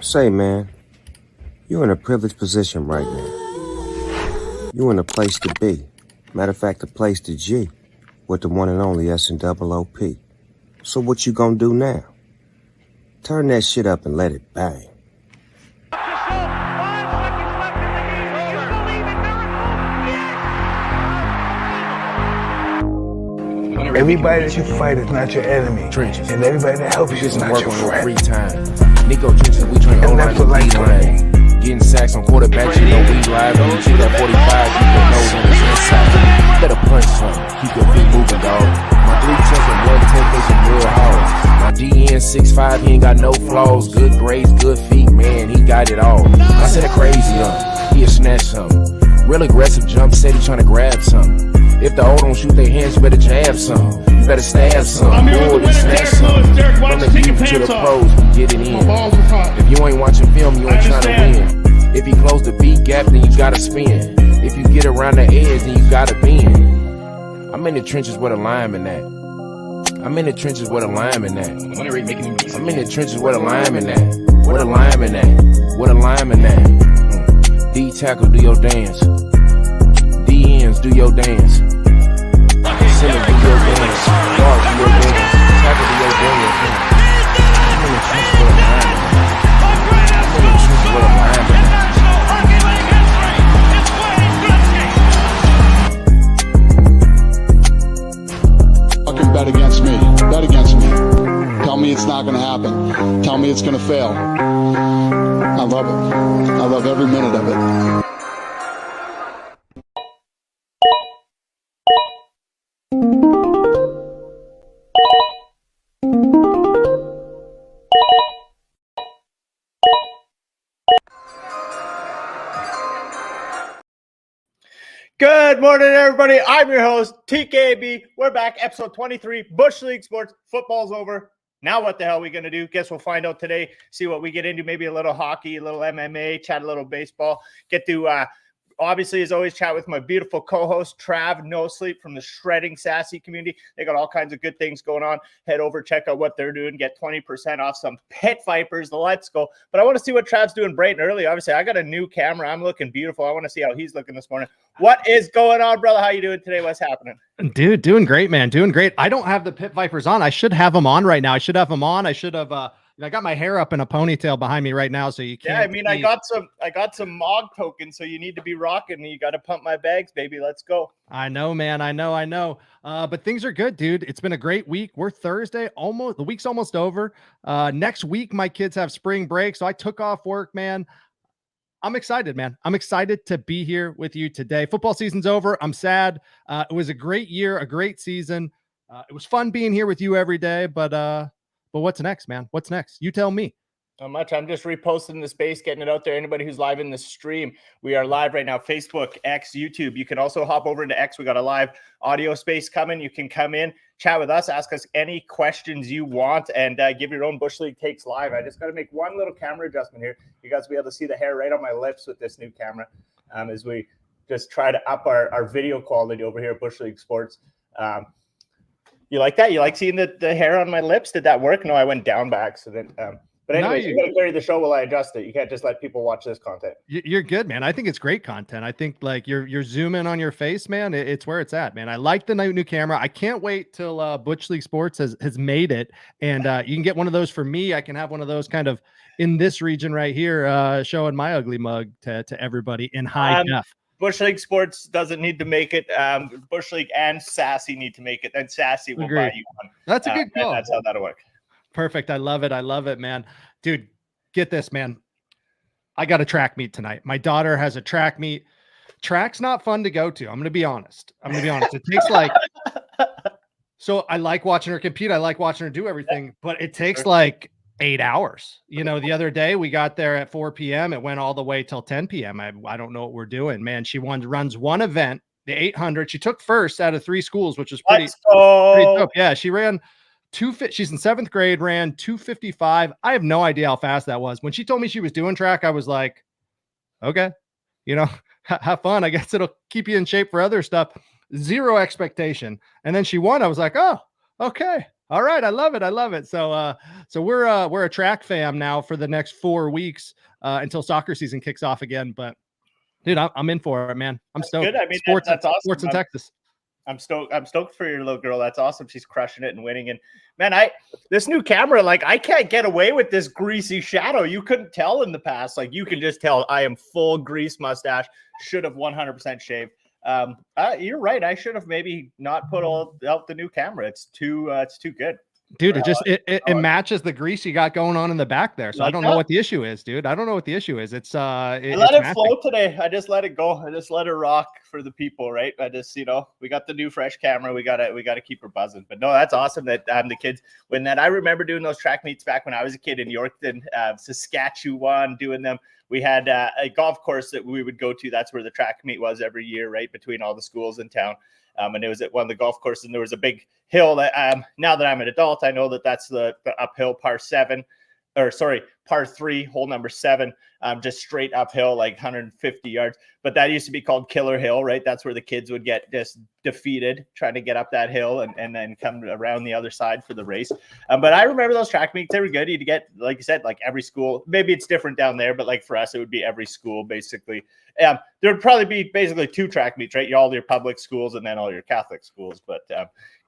Say, man, you're in a privileged position right now. You're in a place to be. Matter of fact, a place to G with the one and only S&OOP. So what you gonna do now? Turn that shit up and let it bang. Everybody that you fight is not your enemy. Trenches. And everybody that helps you is not your friend. Free time. Nico Trenches, we train And online that's what life to taught me. Getting sacks on quarterbacks, you know we live. When you check that 45, keep your nose on the inside. Better punch something, keep your feet moving, dog. My 3 checks and 1 10 they some real hogs. My DN 6'5", he ain't got no flaws. Good grades, good feet, man, he got it all. I said a crazy he'll snatch something. Real aggressive jump, said he tryna grab something. If the old don't shoot their hands, you better jab some. You better stab some. I'm here with the winner, Derek Lewis. Derek, why don't you take your pants off? Pros, get it in. My balls are hot. If you ain't watching film, you ain't trying to win. If you close the beat gap, then you gotta spin. If you get around the edge, then you gotta bend. I'm in the trenches where the lineman at. I'm in the trenches where the lineman at. I'm in the trenches where the lineman at. Where the lineman at. Where the lineman at. D tackle, do your dance. D ends, do your dance. Center, do your dance. Guard, do your dance. Tackle, do your dance. I'm in the trenches where the lineman at. I'm in the trenches where the lineman at. Fucking bet against me. Bet against me. Tell me it's not going to happen. Tell me it's going to fail. I love it. I love every minute of it. Good morning, everybody. I'm your host, TKB. We're back, episode 23, Bushleague Sports. Football's over. Now what the hell are we going to do? Guess we'll find out today, see what we get into, maybe a little hockey, a little MMA, chat a little baseball, get to, obviously, as always, chat with my beautiful co-host, Trav No Sleep from the Shredding Sassy community. They got all kinds of good things going on. Head over, check out what they're doing, get 20% off some Pit Vipers. Let's go. But I want to see what Trav's doing bright and early. Obviously, I got a new camera. I'm looking beautiful. I want to see how he's looking this morning. What is going on, brother? How you doing today? What's happening? Dude, doing great, man. Doing great. I don't have the Pit Vipers on. I should have them on right now. I should have them on. I should have, I got my hair up in a ponytail behind me right now, so you can't. Yeah, I mean, I got some Mog tokens, so you need to be rocking. You got to pump my bags, baby. Let's go. I know, man. I know. But things are good, dude. It's been a great week. We're Thursday, the week's almost over. Next week, my kids have spring break, so I took off work, man. I'm excited, man. I'm excited to be here with you today. Football season's over. I'm sad. It was a great year, a great season. It was fun being here with you every day, but what's next, man? What's next? You tell me. Not much. I'm just reposting the space, getting it out there. Anybody who's live in the stream, we are live right now. Facebook, X, YouTube. You can also hop over into X. We got a live audio space coming. You can come in, chat with us, ask us any questions you want, and give your own Bush League takes live. I just got to make one little camera adjustment here. You guys will be able to see the hair right on my lips with this new camera as we just try to up our video quality over here at Bush League Sports. You like that? You like seeing the hair on my lips? Did that work? No, I went down by accident. But anyway, you got to carry the show while I adjust it. You can't just let people watch this content. You're good, man. I think it's great content. I think like you're zooming on your face, man. It's where it's at, man. I like the new camera. I can't wait till Bushleague Sports has made it, and you can get one of those for me. I can have one of those kind of in this region right here, showing my ugly mug to everybody in high def. Bushleague Sports doesn't need to make it. Bushleague and Sassy need to make it. And Sassy will buy you one. That's a good call. That's how that'll work. Perfect. I love it, man. Dude, get this, man. I got a track meet tonight. My daughter has a track meet. Track's not fun to go to. I'm going to be honest. It takes like, so I like watching her compete. I like watching her do everything, but it takes like 8 hours. You know, the other day we got there at 4 p.m. It went all the way till 10 p.m. I don't know what we're doing, man. She runs one event, the 800. She took first out of 3 schools, which was pretty dope. Yeah, she ran she's in 7th grade, ran 2:55. I have no idea how fast that was. When she told me she was doing track, I was like, okay, you know, have fun. I guess it'll keep you in shape for other stuff. Zero expectation. And then she won. I was like, oh, okay. All right, I love it. I love it. So so we're a track fam now for the next 4 weeks until soccer season kicks off again. But dude, I'm in for it, man. I'm That's stoked. good. I mean, Sports, that's awesome. sports in Texas. I'm stoked. I'm stoked for your little girl. That's awesome. She's crushing it and winning. And man, this new camera, like I can't get away with this greasy shadow. You couldn't tell in the past. Like you can just tell I am full grease mustache. Should have 100% shaved. You're right. I should have maybe not put all out the new camera. It's too good. Dude, it matches the grease you got going on in the back there. So I don't know what the issue is, dude. I don't know what the issue is. It's I let it flow today. I just let it go. I just let it rock for the people, right? I just, we got the new fresh camera. We gotta keep her buzzing. But no, that's awesome that the kids win that. I remember doing those track meets back when I was a kid in Yorkton, Saskatchewan, doing them. We had a golf course that we would go to. That's where the track meet was every year, right between all the schools in town. And it was at one of the golf courses, and there was a big hill that now that I'm an adult, I know that that's the uphill par 3, hole number 7, just straight uphill, like 150 yards. But that used to be called Killer Hill, right? That's where the kids would get just defeated trying to get up that hill and then come around the other side for the race. But I remember those track meets. They were good. You'd get, like you said, like every school. Maybe it's different down there, but like for us, it would be every school basically. There would probably be basically 2 track meets, right? All your public schools and then all your Catholic schools. But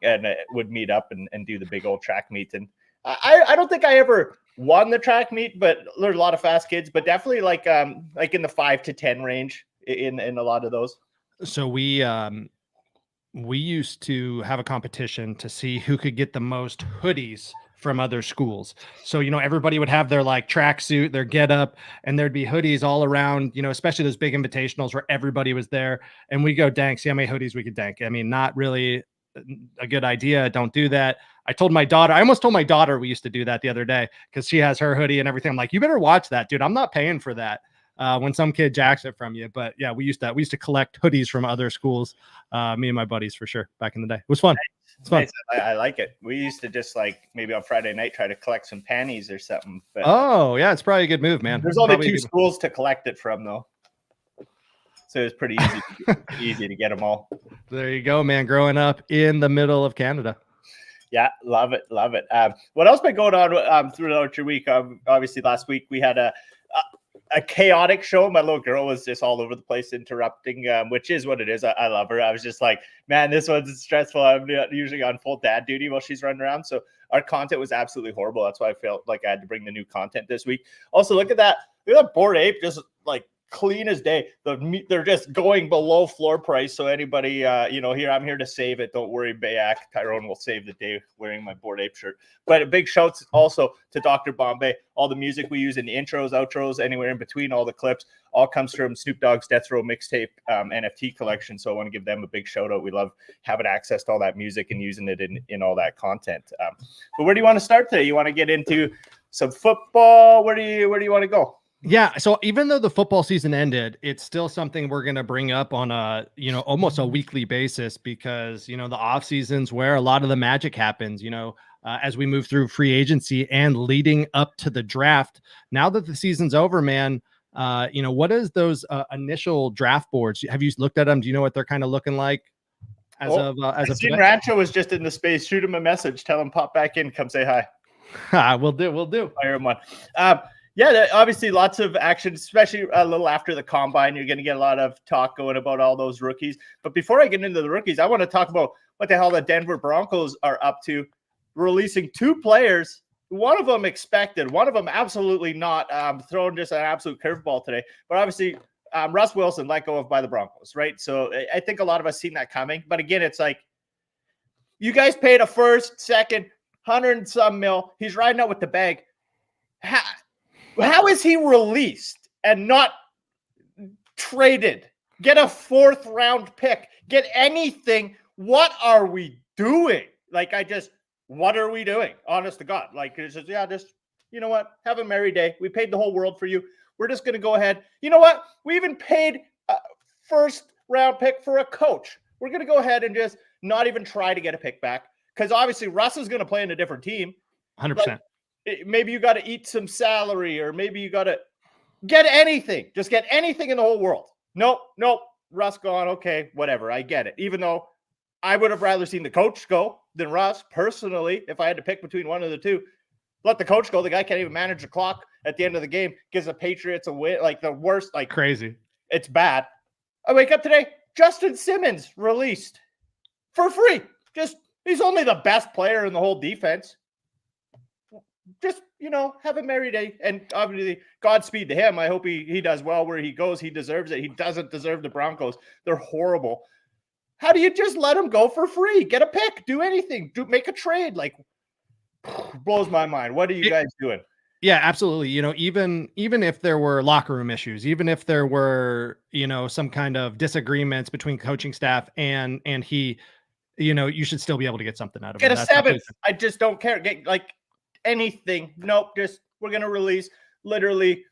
and it would meet up and do the big old track meet. And I don't think I ever won the track meet, but there's a lot of fast kids, but definitely like in the 5 to 10 range in a lot of those. So we used to have a competition to see who could get the most hoodies from other schools. So, everybody would have their like tracksuit, their get up, and there'd be hoodies all around, especially those big invitationals where everybody was there. And we go, dang, see how many hoodies we could dank. I mean, not really a good idea. Don't do that. I almost told my daughter we used to do that the other day because she has her hoodie and everything. I'm like, you better watch that, dude. I'm not paying for that. When some kid jacks it from you. But yeah, we used to collect hoodies from other schools. Me and my buddies for sure back in the day. It was fun. It's fun. I like it. We used to just like maybe on Friday night try to collect some panties or something. But oh yeah, it's probably a good move, man. There's only 2 schools to collect it from though. So it was pretty easy to get them all. There you go, man. Growing up in the middle of Canada. Yeah, love it. What else been going on throughout your week? Obviously, last week we had a chaotic show. My little girl was just all over the place interrupting, which is what it is. I love her. I was just like, man, this one's stressful. I'm usually on full dad duty while she's running around. So our content was absolutely horrible. That's why I felt like I had to bring the new content this week. Also, look at that. Look at that Bored Ape just like clean as day. They're just going below floor price. So anybody, here, I'm here to save it. Don't worry, Bayak. Tyrone will save the day wearing my Bored Ape shirt. But a big shout also to Dr. Bombay. All the music we use in the intros, outros, anywhere in between, all the clips, all comes from Snoop Dogg's Death Row mixtape NFT collection. So I want to give them a big shout out. We love having access to all that music and using it in all that content. But where do you want to start today? You want to get into some football? Where do you want to go? Yeah. So even though the football season ended, it's still something we're going to bring up on almost a weekly basis because, the off season's where a lot of the magic happens, as we move through free agency and leading up to the draft. Now that the season's over, man, what is those initial draft boards? Have you looked at them? Do you know what they're kind of looking like? As of Rancho was just in the space. Shoot him a message. Tell him pop back in. Come say hi. We'll do. Fire him on. Yeah, obviously lots of action, especially a little after the combine. You're going to get a lot of talk going about all those rookies. But before I get into the rookies, I want to talk about what the hell the Denver Broncos are up to, releasing 2 players. One of them expected, one of them absolutely not, throwing just an absolute curveball today. But obviously, Russ Wilson let go of by the Broncos, right? So I think a lot of us seen that coming. But again, it's like, you guys paid a first, second, 100 and some mil. He's riding out with the bag. How is he released and not traded? Get a 4th round pick. Get anything. What are we doing? What are we doing? Honest to God. Just, you know what? Have a merry day. We paid the whole world for you. We're just going to go ahead. You know what? We even paid a 1st round pick for a coach. We're going to go ahead and just not even try to get a pick back because obviously Russ is going to play in a different team. 100%. Maybe you got to eat some salary, or maybe you got to get anything. Just get anything in the whole world. Nope. Russ gone. Okay, whatever. I get it. Even though I would have rather seen the coach go than Russ personally. If I had to pick between one of the two, let the coach go. The guy can't even manage the clock at the end of the game. Gives the Patriots a win, like the worst. Like Crazy. It's bad. I wake up today. Justin Simmons released for free. He's only the best player in the whole defense. Just, have a merry day. And obviously, Godspeed to him. I hope he does well where he goes. He deserves it. He doesn't deserve the Broncos. They're horrible. How do you just let him go for free? Get a pick. Do anything. Make a trade. Like, blows my mind. What are you guys doing? Yeah, absolutely. Even if there were locker room issues, even if there were, some kind of disagreements between coaching staff and he, you should still be able to get something out of him. Get a seventh. I just don't care. Get like anything. Nope. We're going to release literally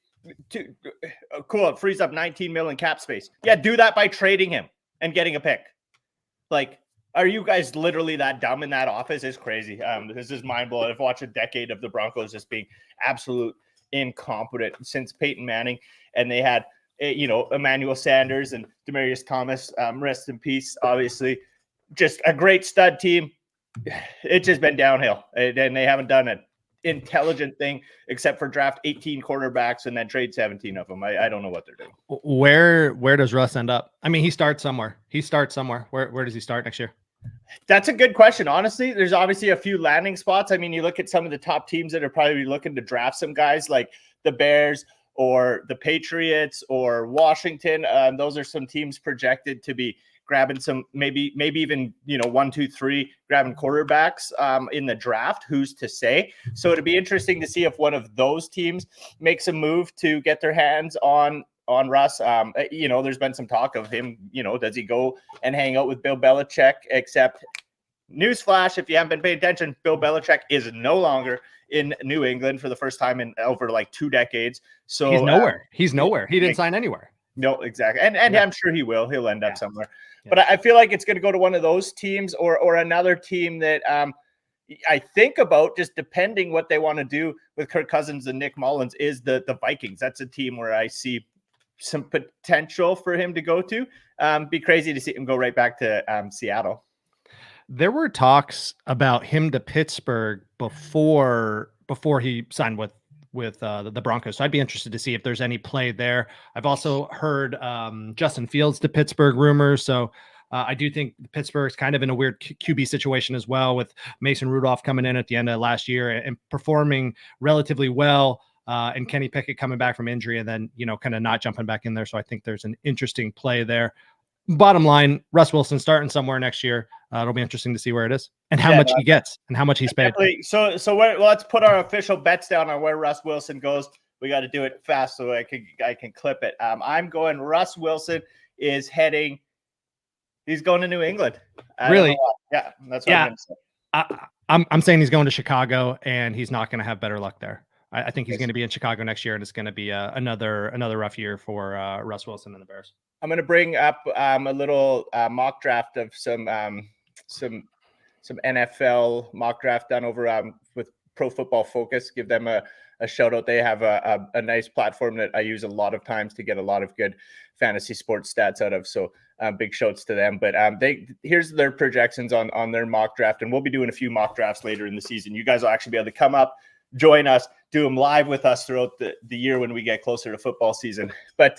cool. It frees up 19 million cap space. Yeah. Do that by trading him and getting a pick. Like, are you guys literally that dumb in that office? It's crazy. This is mind blowing. I've watched a decade of the Broncos just being absolute incompetent since Peyton Manning, and they had, Emmanuel Sanders and Demaryius Thomas. Rest in peace. Obviously, just a great stud team. It's just been downhill, and they haven't done an intelligent thing except for draft 18 quarterbacks and then trade 17 of them. I don't know what they're doing. Where does Russ end up? I mean, he starts somewhere. Where does he start next year? That's a good question. Honestly, there's obviously a few landing spots. I mean, you look at some of the top teams that are probably looking to draft some guys like the Bears or the Patriots or Washington. Those are some teams projected to be grabbing some, maybe even, 1, 2, 3, grabbing quarterbacks in the draft. Who's to say? So it'd be interesting to see if one of those teams makes a move to get their hands on Russ. There's been some talk of him, does he go and hang out with Bill Belichick? Except, newsflash, if you haven't been paying attention, Bill Belichick is no longer in New England for the first time in over like 2 decades. So he's nowhere. He didn't sign anywhere. No, exactly. And I'm sure he will. He'll end up somewhere. Yeah. But I feel like it's going to go to one of those teams or another team that I think about, just depending what they want to do with Kirk Cousins and Nick Mullins, is the Vikings. That's a team where I see some potential for him to go to. Be crazy to see him go right back to Seattle. There were talks about him to Pittsburgh before he signed with the Broncos. So I'd be interested to see if there's any play there. I've also heard Justin Fields to Pittsburgh rumors. So I do think Pittsburgh's kind of in a weird QB situation as well, with Mason Rudolph coming in at the end of last year and performing relatively well. And Kenny Pickett coming back from injury and then, kind of not jumping back in there. So I think there's an interesting play there. Bottom line, Russ Wilson starting somewhere next year. It'll be interesting to see where it is and how much he gets and how much he's paid. So let's put our official bets down on where Russ Wilson goes. We got to do it fast so I can clip it. I'm going Russ Wilson is heading. He's going to New England. Really? Yeah, that's what I'm going to say. I'm saying he's going to Chicago and he's not going to have better luck there. I think he's going to be in Chicago next year, and it's going to be another rough year for Russ Wilson and the Bears. I'm going to bring up a little mock draft of some NFL mock draft done over with Pro Football Focus. Give them a shout out. They have a nice platform that I use a lot of times to get a lot of good fantasy sports stats out of. So big shouts to them. But here's their projections on their mock draft, and we'll be doing a few mock drafts later in the season. You guys will actually be able to come up, join us, do them live with us throughout the year when we get closer to football season. But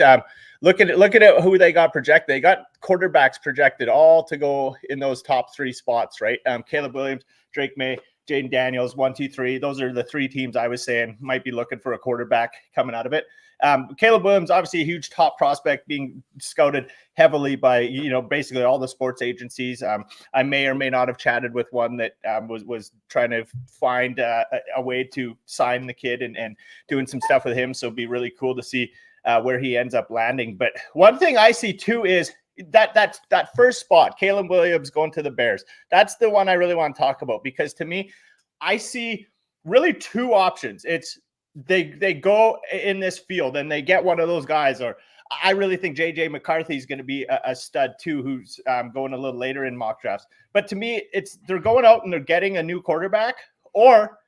look at who they got projected. They got quarterbacks projected all to go in those top 3 spots, right? Caleb Williams, Drake May, Jaden Daniels, 1, 2, 3. Those are the 3 teams I was saying might be looking for a quarterback coming out of it. Caleb Williams, obviously a huge top prospect, being scouted heavily by, basically all the sports agencies. I may or may not have chatted with one that was trying to find a way to sign the kid and doing some stuff with him. So it'd be really cool to see where he ends up landing. But one thing I see too is that first spot, Caleb Williams going to the Bears. That's the one I really want to talk about, because to me, I see really 2 options. It's they go in this field and they get one of those guys, or I really think JJ McCarthy is going to be a stud too, who's going a little later in mock drafts. But to me, they're going out and they're getting a new quarterback, or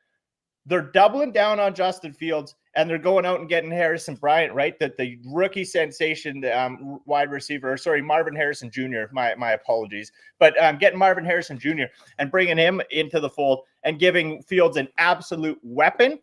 they're doubling down on Justin Fields and they're going out and getting Harrison Bryant, right? That the rookie sensation, wide receiver, or sorry, Marvin Harrison Jr. My apologies, but getting Marvin Harrison Jr. and bringing him into the fold and giving Fields an absolute weapon.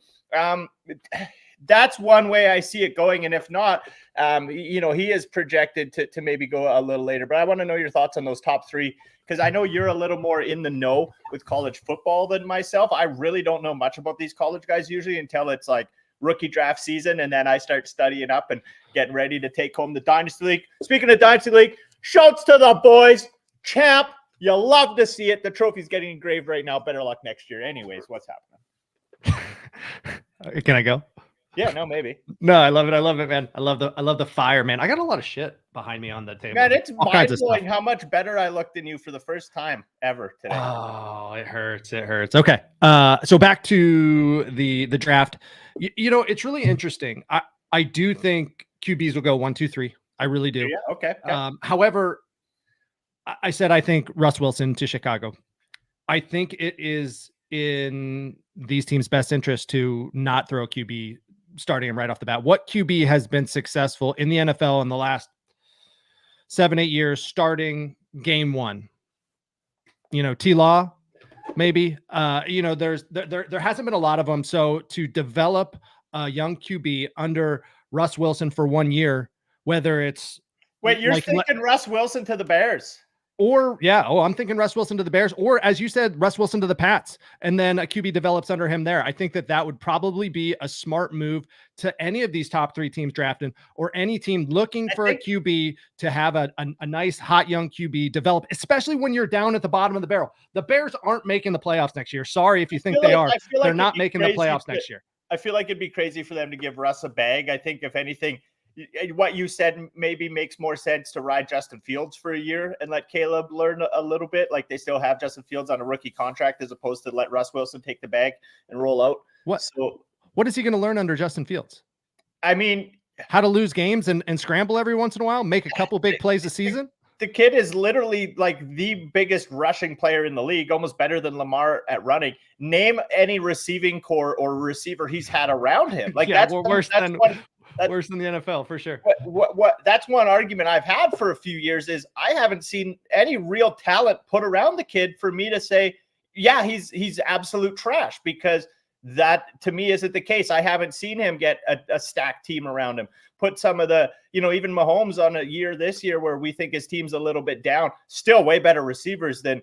That's one way I see it going. And if not, he is projected to maybe go a little later. But I want to know your thoughts on those top three, because I know you're a little more in the know with college football than myself. I really don't know much about these college guys usually until it's like rookie draft season. And then I start studying up and getting ready to take home the Dynasty League. Speaking of Dynasty League, shouts to the boys. Champ, you love to see it. The trophy's getting engraved right now. Better luck next year. Anyways, what's happening? Can I go? Yeah, no, maybe. No, I love it. I love it, man. I love the fire, man. I got a lot of shit behind me on the table. Man, it's all kinds of stuff. mind-blowing how much better I look than you for the first time ever today. Oh, it hurts. It hurts. Okay. So back to the draft. It's really interesting. I do think QBs will go 1, 2, 3. I really do. Yeah. Okay. However, I said I think Russ Wilson to Chicago. I think it is in these teams' best interest to not throw a QB starting him right off the bat. What QB has been successful in the NFL in the last 7-8 years starting game one? T-Law, maybe. There hasn't been a lot of them. So to develop a young QB under Russ Wilson for 1 year, whether it's you're thinking Russ Wilson to the Bears. I'm thinking Russ Wilson to the Bears, or as you said, Russ Wilson to the Pats, and then a QB develops under him there. I think that would probably be a smart move to any of these top 3 teams drafting, or any team looking for a QB to have a nice hot young QB develop, especially when you're down at the bottom of the barrel. The Bears aren't making the playoffs next year. Sorry if you think they are. They're not making the playoffs next year. I feel like it'd be crazy for them to give Russ a bag. I think if anything, what you said maybe makes more sense to ride Justin Fields for a year and let Caleb learn a little bit. Like they still have Justin Fields on a rookie contract, as opposed to let Russ Wilson take the bag and roll out. What is he going to learn under Justin Fields? I mean, how to lose games and scramble every once in a while, make a couple big plays a season. The kid is literally like the biggest rushing player in the league, almost better than Lamar at running. Name any receiving core or receiver he's had around him. Like worse than the NFL for sure. What that's one argument I've had for a few years is I haven't seen any real talent put around the kid for me to say, yeah, he's absolute trash, because that to me isn't the case. I haven't seen him get a stacked team around him. Put some of the, even Mahomes on a year this year where we think his team's a little bit down, still way better receivers than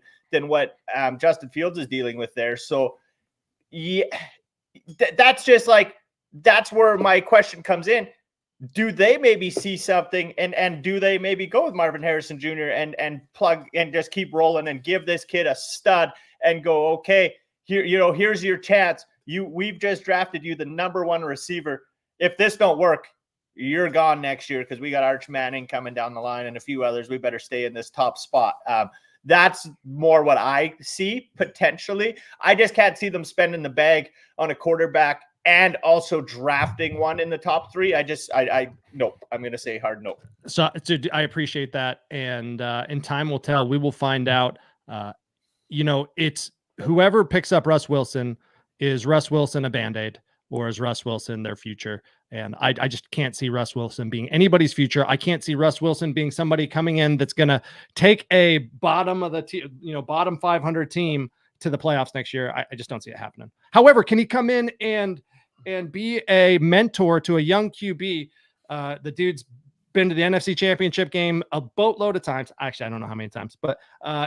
what Justin Fields is dealing with there. So yeah, that's just like, that's where my question comes in. Do they maybe see something and do they maybe go with Marvin Harrison Jr. and plug and just keep rolling and give this kid a stud and go, okay, here, here's your chance. We've just drafted you the number 1 receiver. If this don't work, you're gone next year, because we got Arch Manning coming down the line and a few others. We better stay in this top spot. That's more what I see potentially. I just can't see them spending the bag on a quarterback and also drafting one in the top 3. Nope. I'm going to say hard no. So I appreciate that. And in time will tell. We will find out. It's whoever picks up Russ Wilson. Is Russ Wilson a Band-Aid, or is Russ Wilson their future? And I just can't see Russ Wilson being anybody's future. I can't see Russ Wilson being somebody coming in that's going to take a bottom 500 team to the playoffs next year. I just don't see it happening. However, can he come in and be a mentor to a young QB? The dude's been to the NFC Championship game a boatload of times. Actually, I don't know how many times, but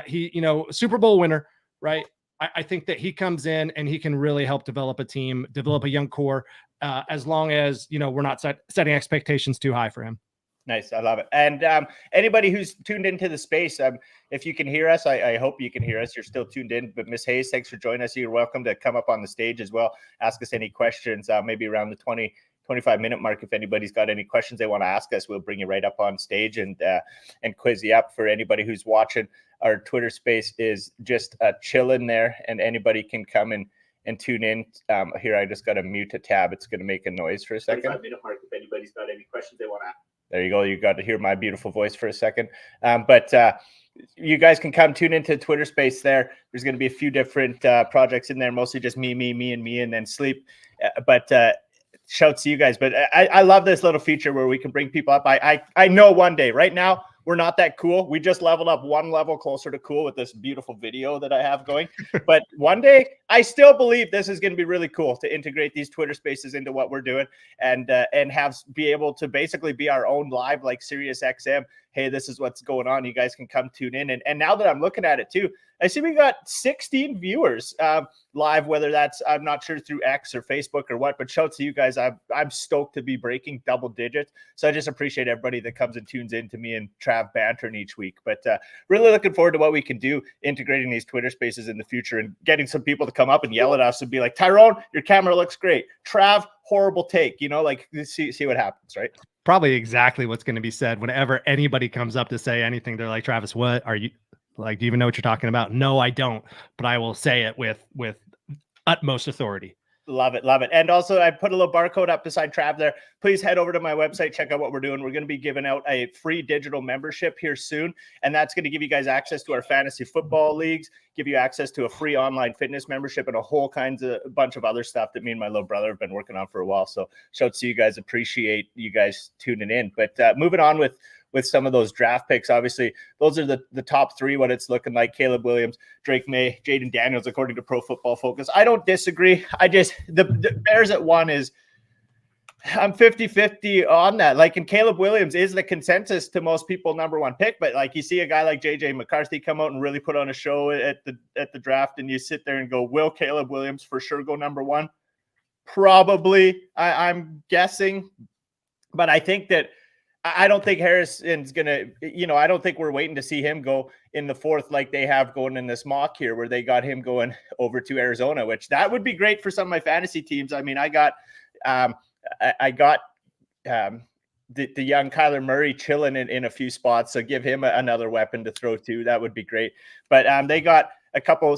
he, Super Bowl winner, right? I think that he comes in and he can really help develop a team, develop a young core, as long as, we're not setting expectations too high for him. Nice. I love it. And anybody who's tuned into the space, if you can hear us, I hope you can hear us. You're still tuned in. But Miss Hayes, thanks for joining us. You're welcome to come up on the stage as well. Ask us any questions, maybe around the 25-minute mark. If anybody's got any questions they want to ask us, we'll bring you right up on stage and quiz you up. For anybody who's watching, our Twitter space is just chilling there, and anybody can come and tune in. Here, I just got to mute a tab. It's going to make a noise for a second. 25-minute mark. If anybody's got any questions they want to ask. There you go. You got to hear my beautiful voice for a second. But you guys can come tune into Twitter space there. There's going to be a few different projects in there, mostly just me, and then sleep. But shouts to you guys. But I love this little feature where we can bring people up. I know one day, right now, we're not that cool. We just leveled up one level closer to cool with this beautiful video that I have going. But one day, I still believe this is going to be really cool to integrate these Twitter Spaces into what we're doing and be able to basically be our own live, like Sirius XM. Hey, this is what's going on. You guys can come tune in. And now that I'm looking at it too, I see we got 16 viewers live, whether that's, I'm not sure, through X or Facebook or what, but shout to you guys. I'm stoked to be breaking double digits. So I just appreciate everybody that comes and tunes in to me and Trav bantering each week. But really looking forward to what we can do integrating these Twitter Spaces in the future and getting some people to come up and yell at us and be like, Tyrone, your camera looks great. Trav, horrible take, like see what happens, right? Probably exactly what's going to be said whenever anybody comes up to say anything. They're like, Travis, what are you like? Do you even know what you're talking about? No, I don't, but I will say it with utmost authority. Love it. Love it. And also I put a little barcode up beside Trav there. Please head over to my website, check out what we're doing. We're going to be giving out a free digital membership here soon. And that's going to give you guys access to our fantasy football leagues, give you access to a free online fitness membership and a bunch of other stuff that me and my little brother have been working on for a while. So shout to you guys. Appreciate you guys tuning in. But moving on with some of those draft picks, obviously, those are the top three, what it's looking like. Caleb Williams, Drake May, Jaden Daniels, according to Pro Football Focus. I don't disagree. The Bears at 1 is, I'm 50-50 on that. Like, and Caleb Williams is the consensus to most people number 1 pick, but like you see a guy like JJ McCarthy come out and really put on a show at the draft, and you sit there and go, will Caleb Williams for sure go number 1? Probably, I'm guessing, but I think that I don't think Harrison's going to, I don't think we're waiting to see him go in the 4th like they have going in this mock here where they got him going over to Arizona, which that would be great for some of my fantasy teams. I mean, I got the young Kyler Murray chilling in a few spots, so give him another weapon to throw to. That would be great. But they got a couple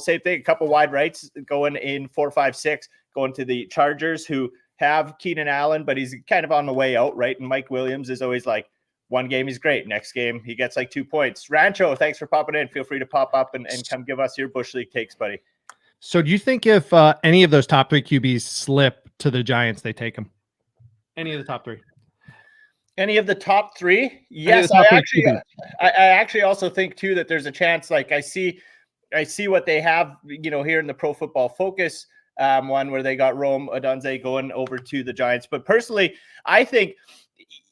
wide rights going in 4, 5, 6, going to the Chargers, who have Keenan Allen, but he's kind of on the way out, right? And Mike Williams is always like, one game he's great, next game he gets like 2 points. Rancho, thanks for popping in. Feel free to pop up and come give us your Bush League takes, buddy. So do you think if any of those top 3 QBs slip to the Giants, they take them? Any of the top 3? Any of the top 3? Yes, I actually also think too that there's a chance. Like I see what they have, here in the Pro Football Focus one where they got Rome Odunze going over to the Giants. But personally, I think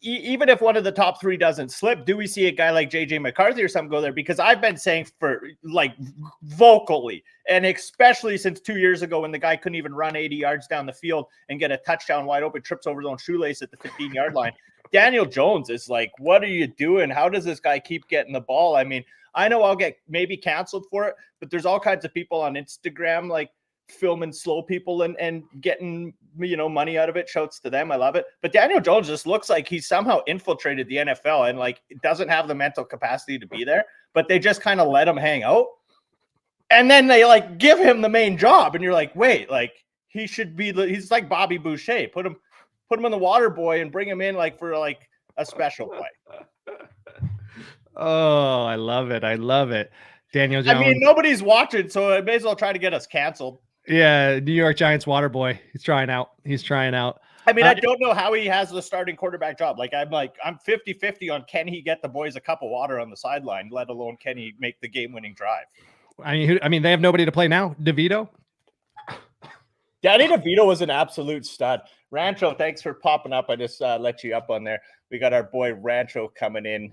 even if one of the top 3 doesn't slip, do we see a guy like JJ McCarthy or something go there? Because I've been saying for like vocally, and especially since 2 years ago when the guy couldn't even run 80 yards down the field and get a touchdown wide open, trips over his own shoelace at the 15-yard line. Daniel Jones is like, what are you doing? How does this guy keep getting the ball? I mean, I know I'll get maybe canceled for it, but there's all kinds of people on Instagram like filming slow people and getting money out of it. Shouts to them. I love it. But Daniel Jones just looks like he's somehow infiltrated the NFL and like doesn't have the mental capacity to be there, but they just kind of let him hang out. And then they like give him the main job. And you're like, wait, like he's like Bobby Boucher. Put him in the water boy and bring him in like for like a special play. Oh, I love it. I love it. Daniel Jones. I mean, nobody's watching, so I may as well try to get us canceled. Yeah, New York Giants water boy. He's trying out. I mean, I don't know how he has the starting quarterback job. I'm 50-50 on can he get the boys a cup of water on the sideline, let alone can he make the game-winning drive. I mean, they have nobody to play now. DeVito? Danny DeVito was an absolute stud. Rancho, thanks for popping up. I just let you up on there. We got our boy Rancho coming in,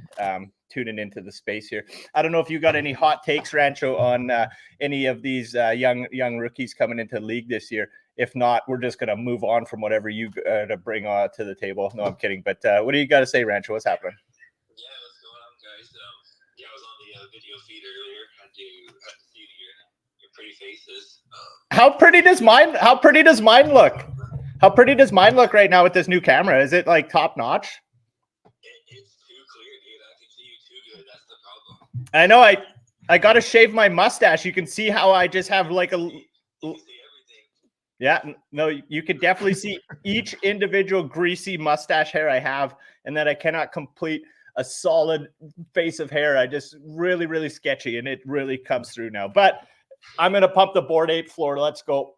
tuning into the space here. I don't know if you got any hot takes, Rancho, on any of these young rookies coming into the league this year. If not, we're just going to move on from whatever you to bring to the table. No, I'm kidding. But what do you got to say, Rancho? What's happening? Yeah, what's going on, guys? I was on the video feed earlier. Had to see your pretty faces. How pretty does mine look? How pretty does mine look right now with this new camera? Is it like top notch? It's too clear, dude. I can see you too good. That's the problem. I know. I got to shave my mustache. You can see how I just have like You see everything. Yeah, no, you can definitely see each individual greasy mustache hair I have, and that I cannot complete a solid face of hair. I just really, really sketchy, and it really comes through now. But I'm going to pump the Bored Ape floor. Let's go.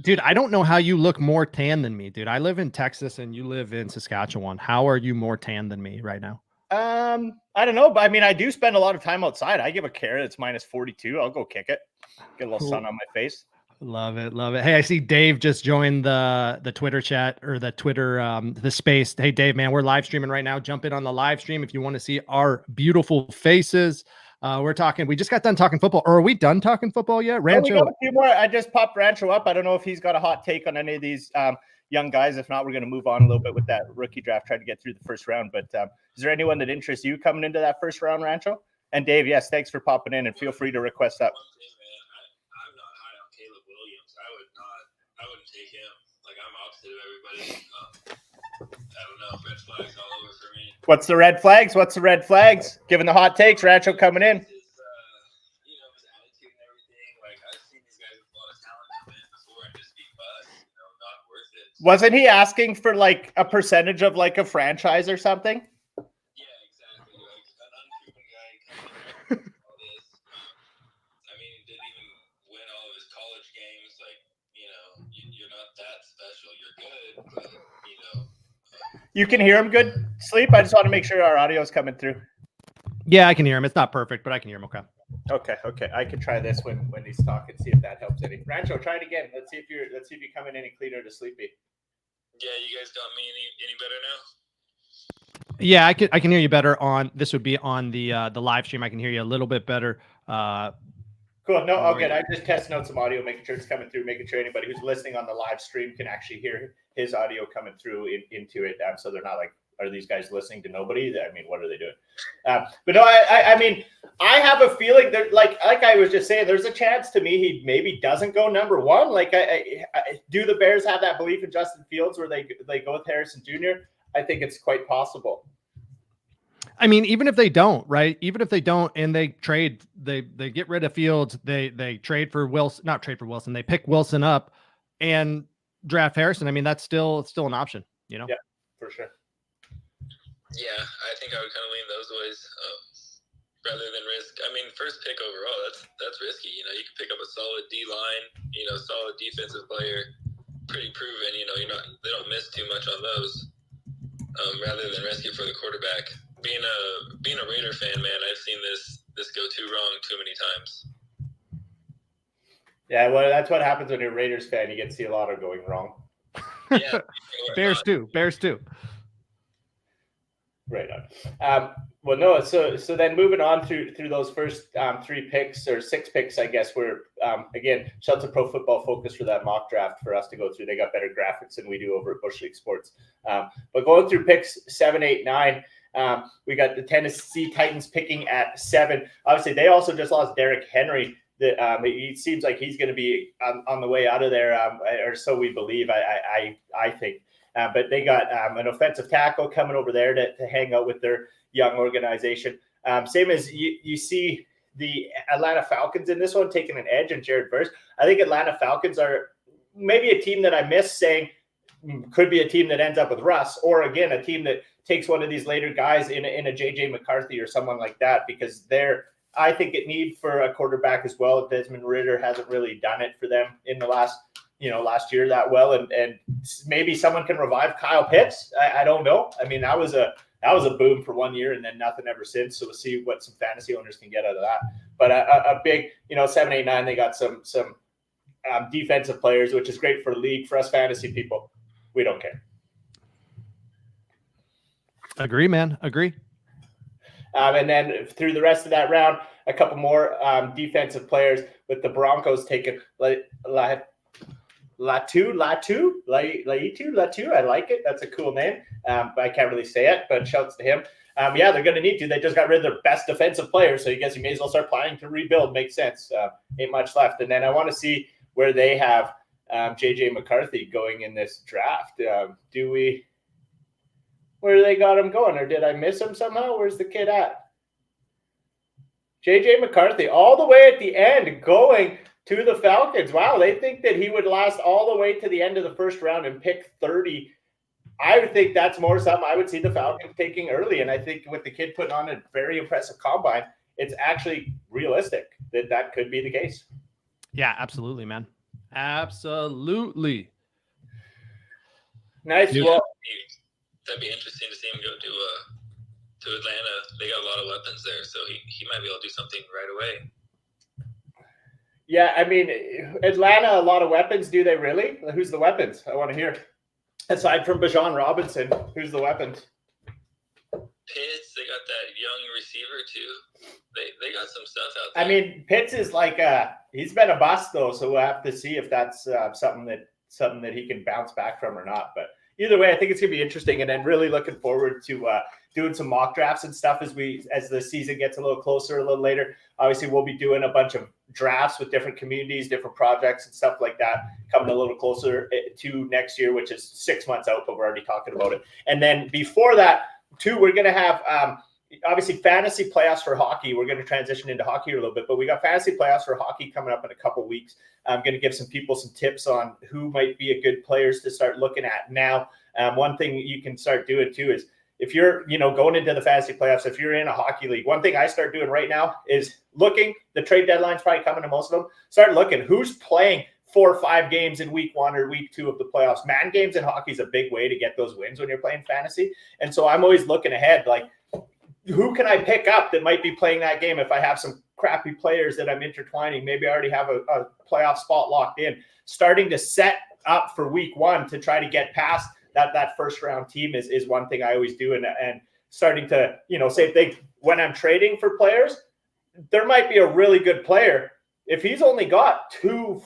Dude, I don't know how you look more tan than me, dude. I live in Texas and you live in Saskatchewan. How are you more tan than me right now? I don't know, but I mean, I do spend a lot of time outside. I give a care. It's minus 42. I'll go kick it. Get a little sun on my face. Love it, love it. Hey, I see Dave just joined the Twitter chat or the Twitter the space. Hey, Dave, man, we're live streaming right now. Jump in on the live stream if you want to see our beautiful faces. We're talking. We just got done talking football. Or are we done talking football yet? Rancho. We got a few more. I just popped Rancho up. I don't know if he's got a hot take on any of these young guys. If not, we're going to move on a little bit with that rookie draft. Try to get through the first round. But is there anyone that interests you coming into that first round, Rancho? And Dave, yes, thanks for popping in, and feel free to request up. I'm not high on Caleb Williams. I wouldn't take him. Like, I'm opposite of everybody. I don't know. Red flags all over for me. What's the red flags? What's the red flags? Given the hot takes, Rancho coming in. His attitude and everything. Like, I've seen these guys with a lot of talent come in before and just be bust. Not worth it. Wasn't he asking for like a percentage of like a franchise or something? Yeah, exactly. Like an unproven guy coming in all this. I mean, he didn't even win all of his college games. Like, you're not that special. You're good, but You can hear him good, Sleep? I just want to make sure our audio is coming through. Yeah, I can hear him. It's not perfect, but I can hear him okay. Okay. I can try this when he's talking, see if that helps any. Rancho, try it again. Let's see if you come in any cleaner to Sleepy. yeah, you guys got me any better now? Yeah, I can hear you better on this would be on the live stream. I can hear you a little bit better. Cool. No, all good. I'm just testing out some audio, making sure it's coming through, making sure anybody who's listening on the live stream can actually hear his audio coming through into it. So they're not like, are these guys listening to nobody? I mean, what are they doing? But no, I mean, I have a feeling that, like I was just saying, there's a chance to me he maybe doesn't go number one. Like, do the Bears have that belief in Justin Fields where they go with Harrison Jr.? I think it's quite possible. I mean, even if they don't, right? Even if they don't, and they trade, they get rid of Fields, they trade for Wilson, not trade for Wilson. They pick Wilson up and draft Harrison. I mean, that's still an option, Yeah, for sure. Yeah, I think I would kind of lean those ways rather than risk. I mean, first pick overall, that's risky. You can pick up a solid D line, solid defensive player, pretty proven. They don't miss too much on those. Rather than risk it for the quarterback. Being a Raider fan, man, I've seen this go too wrong too many times. Yeah, well, that's what happens when you're a Raiders fan. You get to see a lot of going wrong. Yeah, Bears too. Right on. Well, no. So then moving on through those first 3 picks or 6 picks, I guess, we're again, shout out to Pro Football Focus for that mock draft for us to go through. They got better graphics than we do over at Bushleague Sports. But going through picks 7, 8, 9, we got the Tennessee Titans picking at 7. Obviously, they also just lost Derrick Henry. It seems like he's going to be on the way out of there, or so we believe. I think. But they got an offensive tackle coming over there to hang out with their young organization. Same as you see the Atlanta Falcons in this one, taking an edge on Jared Verse. I think Atlanta Falcons are maybe a team that I miss saying could be a team that ends up with Russ, or again, a team that takes one of these later guys in a JJ McCarthy or someone like that, because I think it need for a quarterback as well. Desmond Ridder hasn't really done it for them in the last year that well, and maybe someone can revive Kyle Pitts. I don't know. I mean, that was a boom for 1 year and then nothing ever since. So we'll see what some fantasy owners can get out of that. But a big, 7, 8, 9, they got some defensive players, which is great for the league. For us fantasy people, we don't care. Agree, man. Agree. And then through the rest of that round, a couple more defensive players with the Broncos taking Latu. I like it. That's a cool name. I can't really say it, but shouts to him. Yeah, they're going to need to. They just got rid of their best defensive player, so I guess you may as well start planning to rebuild. Makes sense. Ain't much left. And then I want to see where they have JJ McCarthy going in this draft. Where they got him going, or did I miss him somehow? Where's the kid at? JJ McCarthy, all the way at the end, going to the Falcons. Wow, they think that he would last all the way to the end of the first round and pick 30. I would think that's more something I would see the Falcons taking early. And I think with the kid putting on a very impressive combine, it's actually realistic that could be the case. Yeah, absolutely, man. Absolutely. Nice. Dude. Well, That'd be interesting to see him go to Atlanta. They got a lot of weapons there, so he might be able to do something right away. yeah, I mean, Atlanta, a lot of weapons. Do they really? Who's the weapons? I want to hear. Aside from Bijan Robinson, who's the weapons? Pitts, they got that young receiver too. They got some stuff out there. I mean, Pitts is like he's been a bust though, so we'll have to see if that's something that he can bounce back from or not. But either way, I think it's gonna be interesting, and then really looking forward to doing some mock drafts and stuff as the season gets a little closer, a little later. Obviously, we'll be doing a bunch of drafts with different communities, different projects, and stuff like that coming a little closer to next year, which is 6 months out, but we're already talking about it. And then before that, too, we're gonna have obviously fantasy playoffs for hockey. We're going to transition into hockey a little bit, but we got fantasy playoffs for hockey coming up in a couple of weeks. I'm going to give some people some tips on who might be a good players to start looking at now. One thing you can start doing too is if you're, going into the fantasy playoffs, if you're in a hockey league, one thing I start doing right now is looking. The trade deadline's probably coming to most of them. Start looking who's playing 4 or 5 games in week 1 or week 2 of the playoffs. Man games in hockey is a big way to get those wins when you're playing fantasy. And so I'm always looking ahead, like, who can I pick up that might be playing that game if I have some crappy players that I'm intertwining? Maybe I already have a playoff spot locked in. Starting to set up for week 1 to try to get past that first round team is one thing I always do. And starting to, say when I'm trading for players, there might be a really good player. If he's only got 2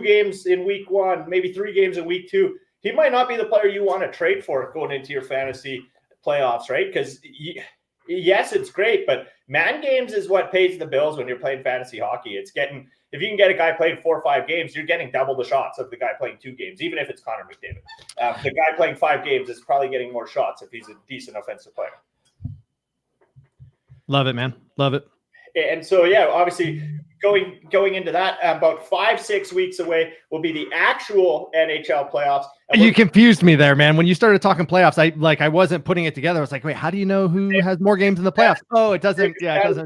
games in week 1, maybe 3 games in week 2, he might not be the player you want to trade for going into your fantasy playoffs, right? Because yes, it's great, but man games is what pays the bills when you're playing fantasy hockey. If you can get a guy playing 4 or 5 games, you're getting double the shots of the guy playing 2 games, even if it's Connor McDavid. The guy playing 5 games is probably getting more shots if he's a decent offensive player. Love it, man. Love it. And so, yeah, obviously going into that, about 5-6 weeks away will be the actual NHL playoffs. You confused me there, man. When you started talking playoffs, I wasn't putting it together. I was like, wait, how do you know who has more games in the playoffs? Oh, it doesn't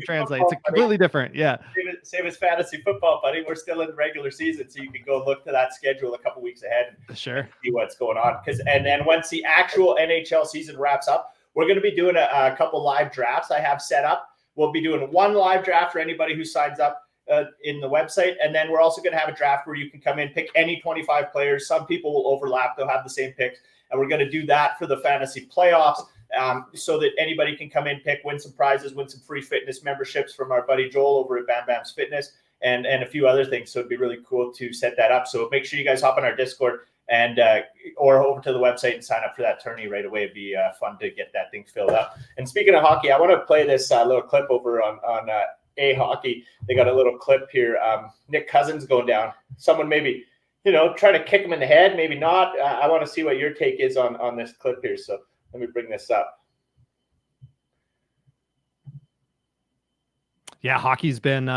translate. It's completely different. Yeah. Same as fantasy football, buddy. We're still in regular season, so you can go look to that schedule a couple weeks ahead and sure see what's going on. And then once the actual NHL season wraps up, we're going to be doing a couple live drafts I have set up. We'll be doing 1 live draft for anybody who signs up in the website. And then we're also going to have a draft where you can come in, pick any 25 players. Some people will overlap. They'll have the same picks. And we're going to do that for the fantasy playoffs so that anybody can come in, win some prizes, win some free fitness memberships from our buddy Joel over at Bam Bam's Fitness and a few other things. So it'd be really cool to set that up. So make sure you guys hop on our Discord and or over to the website and sign up for that tourney right away. It'd be fun to get that thing filled up. And speaking of hockey, I want to play this little clip over on A Hockey. They got a little clip here. Nick Cousins going down. Someone maybe, trying to kick him in the head, maybe not. I want to see what your take is on this clip here. So let me bring this up. Yeah, hockey's been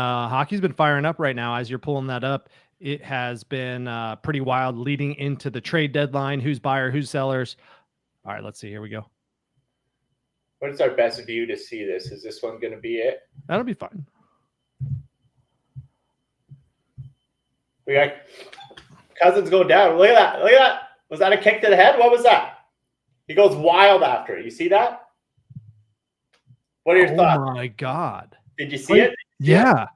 firing up right now. As you're pulling that up, it has been pretty wild leading into the trade deadline. Who's buyer, who's sellers? All right, let's see. Here we go. What is our best view to see this? Is this one going to be it? That'll be fun. We got Cousins going down. Look at that. Look at that. Was that a kick to the head? What was that? He goes wild after it. You see that? What are your thoughts? Oh, my God. Did you see it? Yeah.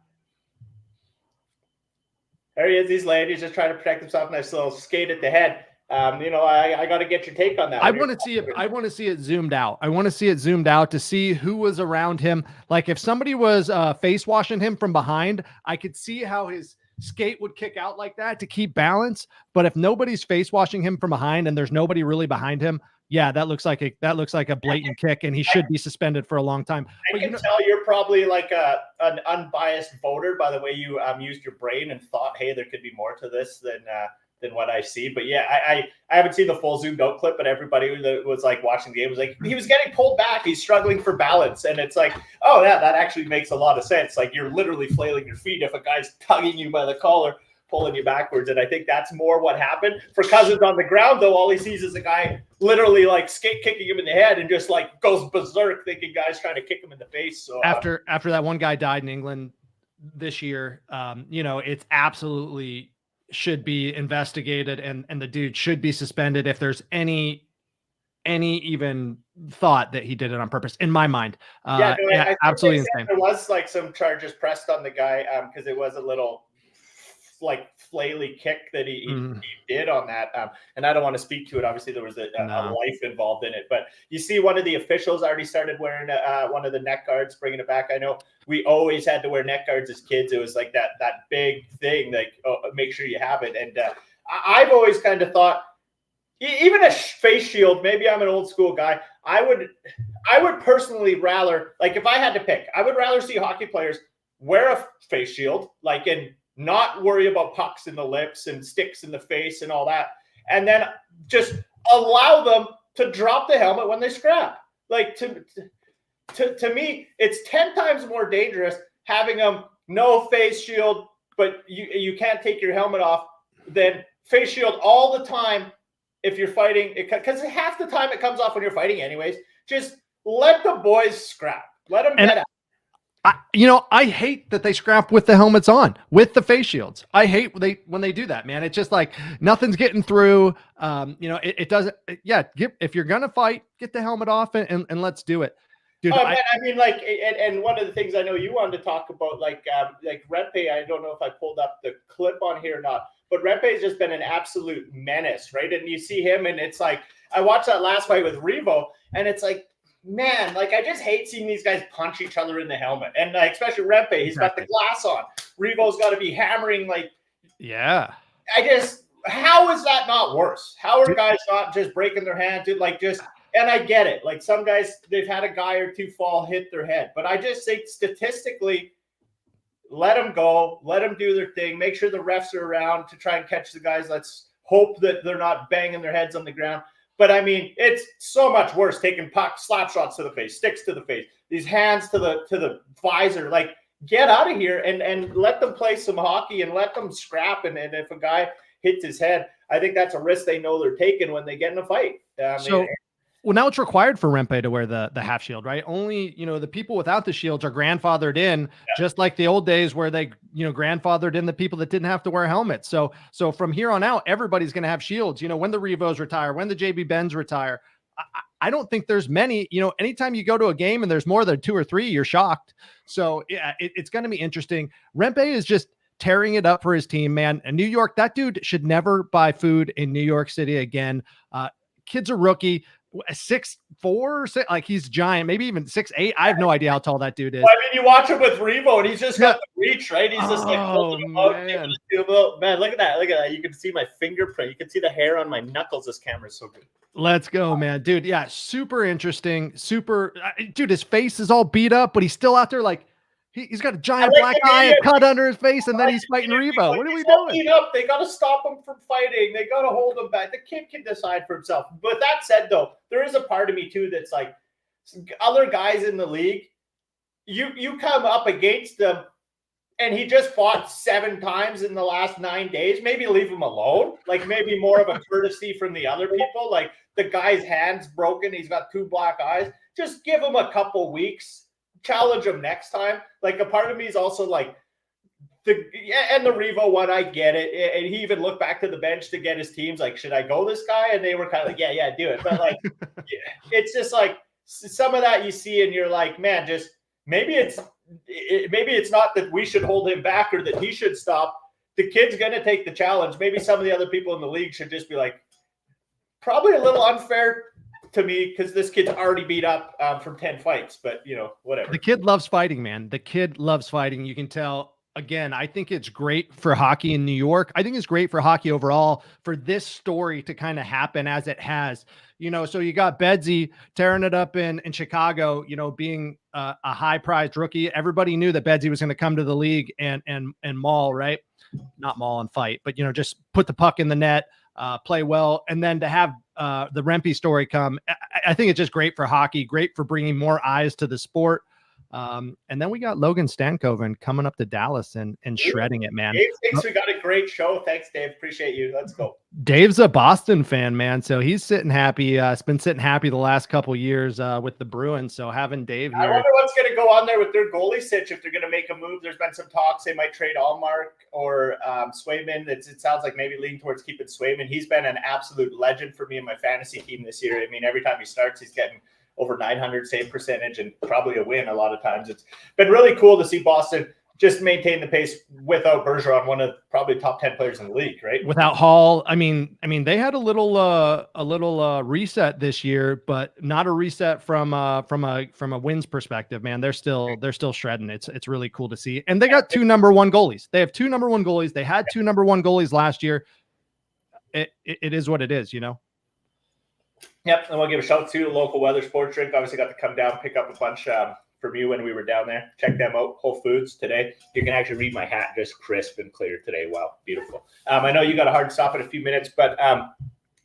There he is. He's laying. He's just trying to protect himself. Nice little skate at the head. I got to get your take on that. I want to see it. I want to see it zoomed out. I want to see it zoomed out to see who was around him. Like if somebody was face washing him from behind, I could see how his skate would kick out like that to keep balance. But if nobody's face washing him from behind and there's nobody really behind him, yeah, that looks like a blatant kick, and he should be suspended for a long time. I can tell you're probably like an unbiased voter by the way you used your brain and thought, hey, there could be more to this than what I see. But yeah, I haven't seen the full zoomed out clip, but everybody that was like watching the game was like, he was getting pulled back. He's struggling for balance. And it's like, oh yeah, that actually makes a lot of sense. Like you're literally flailing your feet if a guy's tugging you by the collar, pulling you backwards. And I think that's more what happened. For Cousins on the ground, though, all he sees is a guy literally like skate kicking him in the head and just like goes berserk thinking guys trying to kick him in the face. So after that one guy died in England this year, it's absolutely should be investigated, and the dude should be suspended if there's any even thought that he did it on purpose, in my mind. I think absolutely they said insane. there was like some charges pressed on the guy because it was a little like flaily kick that he did on that. And I don't want to speak to it. Obviously, there was a life involved in it. But you see, one of the officials already started wearing one of the neck guards, bringing it back. I know we always had to wear neck guards as kids. It was like that big thing, like make sure you have it. And I've always kind of thought, even a face shield, maybe I'm an old school guy. I would personally rather, like if I had to pick, I would rather see hockey players wear a face shield, like and not worry about pucks in the lips and sticks in the face and all that. And then just allow them to drop the helmet when they scrap. Like to me, it's 10 times more dangerous having them no face shield, but you can't take your helmet off, than face shield all the time. If you're fighting, because half the time it comes off when you're fighting anyways. Just let the boys scrap. Let them get out. I hate that they scrap with the helmets on, with the face shields. I hate when they do that, man. It's just like nothing's getting through. It doesn't. Yeah, if you're gonna fight, get the helmet off and let's do it, dude. I mean, like, and one of the things I know you wanted to talk about, like Rempe. I don't know if I pulled up the clip on here or not. But Rempe has just been an absolute menace, right? And you see him, and it's like, I watched that last fight with Revo, and it's like, man, like, I just hate seeing these guys punch each other in the helmet. And especially Rempe, he's got the glass on. Revo's got to be hammering, like, yeah. How is that not worse? How are guys not just breaking their hand? And I get it. Like, some guys, they've had a guy or two hit their head. But I just think statistically, let them go. Let them do their thing. Make sure the refs are around to try and catch the guys. Let's hope that they're not banging their heads on the ground. But, I mean, it's so much worse taking pucks, slap shots to the face, sticks to the face, these hands to the visor. Like, get out of here and let them play some hockey and let them scrap. And if a guy hits his head, I think that's a risk they know they're taking when they get in a fight. Well, now it's required for Rempe to wear the half shield, right? Only, the people without the shields are grandfathered in, just like the old days where they, grandfathered in the people that didn't have to wear helmets. So from here on out, everybody's going to have shields, when the Revos retire, when the JB Bens retire. I don't think there's many, anytime you go to a game and there's more than 2 or 3, you're shocked. So yeah, it's going to be interesting. Rempe is just tearing it up for his team, man. And New York, that dude should never buy food in New York City again. Kid's a rookie. 6'4", like he's giant, maybe even 6'8". I have no idea how tall that dude is. Well, I mean, you watch him with Revo, and he's just got the reach, right? He's just like, man, look at that. You can see my fingerprint. You can see the hair on my knuckles. This camera's so good. Let's go, man, dude. Yeah, super interesting. Dude, his face is all beat up, but he's still out there like. He's got a giant black eye, a cut under his face, and then he's fighting Revo. What are we doing? They got to stop him from fighting. They got to hold him back. The kid can decide for himself. But that said, though, there is a part of me, too, that's like other guys in the league, you come up against them, and he just fought 7 times in the last 9 days. Maybe leave him alone. Like, maybe more of a courtesy from the other people. Like, the guy's hand's broken. He's got 2 black eyes. Just give him a couple weeks. Challenge him next time. Like, a part of me is also like the Revo one. I get it, and he even looked back to the bench to get his teams. Like, should I go this guy? And they were kind of like, yeah, do it. But like, it's just like some of that you see, and you're like, man, just maybe it's not that we should hold him back or that he should stop. The kid's gonna take the challenge. Maybe some of the other people in the league should just be like, probably a little unfair to me, because this kid's already beat up from 10 fights, but whatever. The kid loves fighting, man. The kid loves fighting. You can tell. Again, I think it's great for hockey in New York. I think it's great for hockey overall for this story to kind of happen as it has. So you got Bedsy tearing it up in Chicago, being a high prized rookie. Everybody knew that Bedsy was going to come to the league and maul, right? Not maul and fight, but just put the puck in the net, play well, and then to have the Rempe story come. I think it's just great for hockey, great for bringing more eyes to the sport. And then we got Logan Stankoven coming up to Dallas and shredding it, man. Dave thinks we got a great show. Thanks, Dave. Appreciate you. Let's go. Dave's a Boston fan, man. So he's sitting happy. It's been sitting happy the last couple years with the Bruins. So having Dave here. I wonder what's going to go on there with their goalie sitch if they're going to make a move. There's been some talks they might trade Allmark or Swayman. It sounds like maybe leaning towards keeping Swayman. He's been an absolute legend for me in my fantasy team this year. I mean, every time he starts, he's getting over 900 save percentage and probably a win a lot of times. It's been really cool to see Boston just maintain the pace without Bergeron, one of probably top 10 players in the league, right? Without Hall. I mean, they had a little reset this year, but not a reset from a wins perspective, man. They're still shredding. It's really cool to see. And they got 2 number 1 goalies. They have 2 number 1 goalies. They had 2 number 1 goalies last year. It is what it is, you know? Yep. And we'll give a shout out to the local weather sports drink. Obviously got to come down, pick up a bunch from you when we were down there. Check them out. Whole Foods today. You can actually read my hat, just crisp and clear today. Wow. Beautiful. I know you got a hard stop in a few minutes, but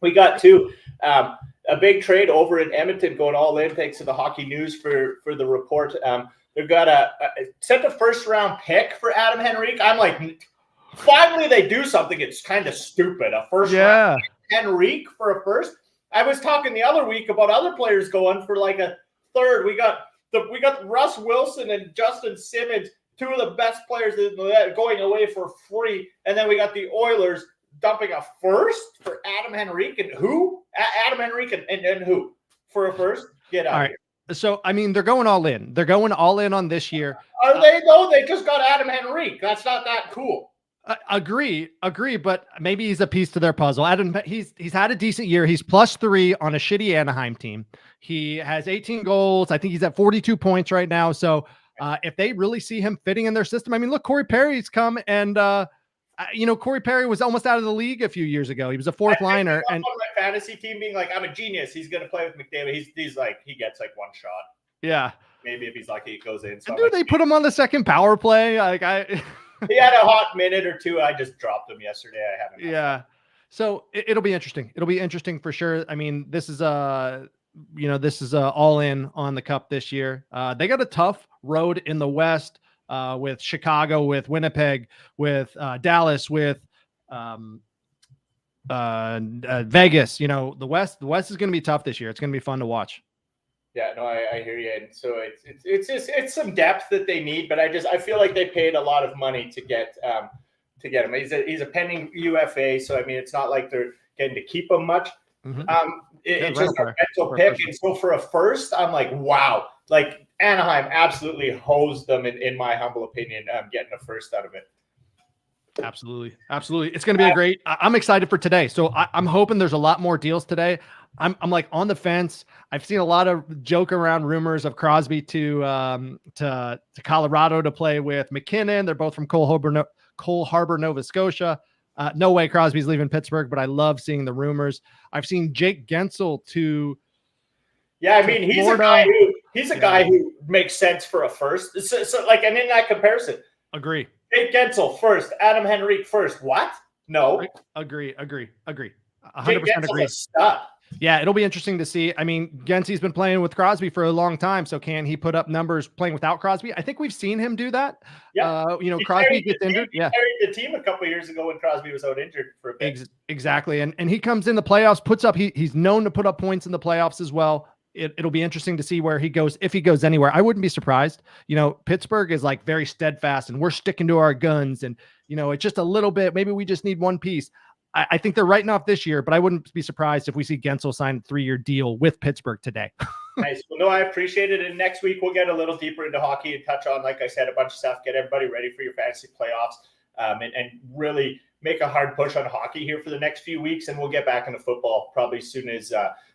we got to a big trade over in Edmonton going all in. Thanks to the Hockey News for the report. They've got sent a first round pick for Adam Henrique. I'm like, finally they do something. It's kind of stupid. A first round pick, Henrique for a first. I was talking the other week about other players going for like a third. We got Russ Wilson and Justin Simmons, 2 of the best players going away for free. And then we got the Oilers dumping a first for Adam Henrique. And who? Adam Henrique and who? For a first? Get out of here. So, I mean, they're going all in. They're going all in on this year. Are they, though? They just got Adam Henrique. That's not that cool. Agree, but maybe he's a piece to their puzzle. Adam, he's had a decent year. He's +3 on a shitty Anaheim team. He has 18 goals. I think he's at 42 points right now. So if they really see him fitting in their system, I mean, look, Corey Perry's come and Corey Perry was almost out of the league a few years ago. He was a 4th liner. And on my fantasy team being like, I'm a genius. He's going to play with McDavid. He's like, he gets like 1 shot. Yeah. Maybe if he's lucky, it goes in. So dude, they put him on the second power play. He had a hot minute or 2. I just dropped him yesterday. I haven't. Yeah. So it'll be interesting. It'll be interesting for sure. I mean, this is all in on the cup this year. They got a tough road in the West with Chicago, with Winnipeg, with Dallas, with Vegas. You know, the West is going to be tough this year. It's going to be fun to watch. Yeah, no, I hear you. And so it's some depth that they need, but I feel like they paid a lot of money to get him. He's a pending UFA, so I mean it's not like they're getting to keep him much. It's just a rental pick, and so for a first, I'm like, wow, like Anaheim absolutely hosed them in my humble opinion, getting a first out of it. Absolutely. It's going to be a great. I'm excited for today. So I'm hoping there's a lot more deals today. I'm like on the fence. I've seen a lot of joke around rumors of Crosby to Colorado to play with McKinnon. They're both from Cole Harbor, Nova Scotia. No way Crosby's leaving Pittsburgh, but I love seeing the rumors. I've seen Jake Gensel to. Yeah, I mean he's a guy who makes sense for a first. So like, and in that comparison, agree. Jake Gensel first, Adam Henrique first. What? No. Agree. 100% agree. A stud. Yeah, it'll be interesting to see. I mean, Gensi's been playing with Crosby for a long time, so can he put up numbers playing without Crosby? I think we've seen him do that. Yeah, Crosby gets injured. He carried the team a couple of years ago when Crosby was out injured for a bit. Exactly, and he comes in the playoffs, puts up. He's known to put up points in the playoffs as well. It'll be interesting to see where he goes, if he goes anywhere. I wouldn't be surprised. Pittsburgh is like very steadfast, and we're sticking to our guns, and it's just a little bit. Maybe we just need one piece. I think they're writing off this year, but I wouldn't be surprised if we see Gensel sign a 3-year deal with Pittsburgh today. Nice. Well, no, I appreciate it. And next week we'll get a little deeper into hockey and touch on, like I said, a bunch of stuff. Get everybody ready for your fantasy playoffs, and really make a hard push on hockey here for the next few weeks. And we'll get back into football probably soon as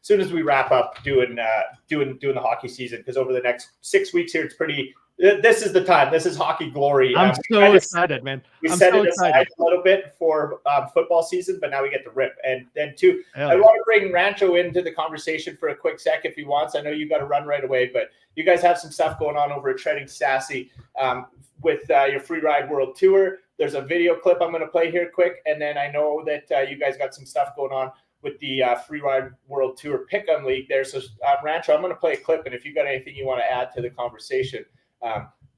we wrap up doing the hockey season. Because over the next 6 weeks here, it's pretty. This is the time. This is hockey glory. I'm so excited, man. We set it aside a little bit for football season, but now we get to rip. And then too, I want to bring Rancho into the conversation for a quick sec if he wants. I know you got to run right away, but you guys have some stuff going on over at Treading Sassy with your Free Ride World Tour. There's a video clip I'm going to play here quick, and then I know that you guys got some stuff going on with the Free Ride World Tour Pick-em League there. So Rancho, I'm going to play a clip, and if you got anything you want to add to the conversation,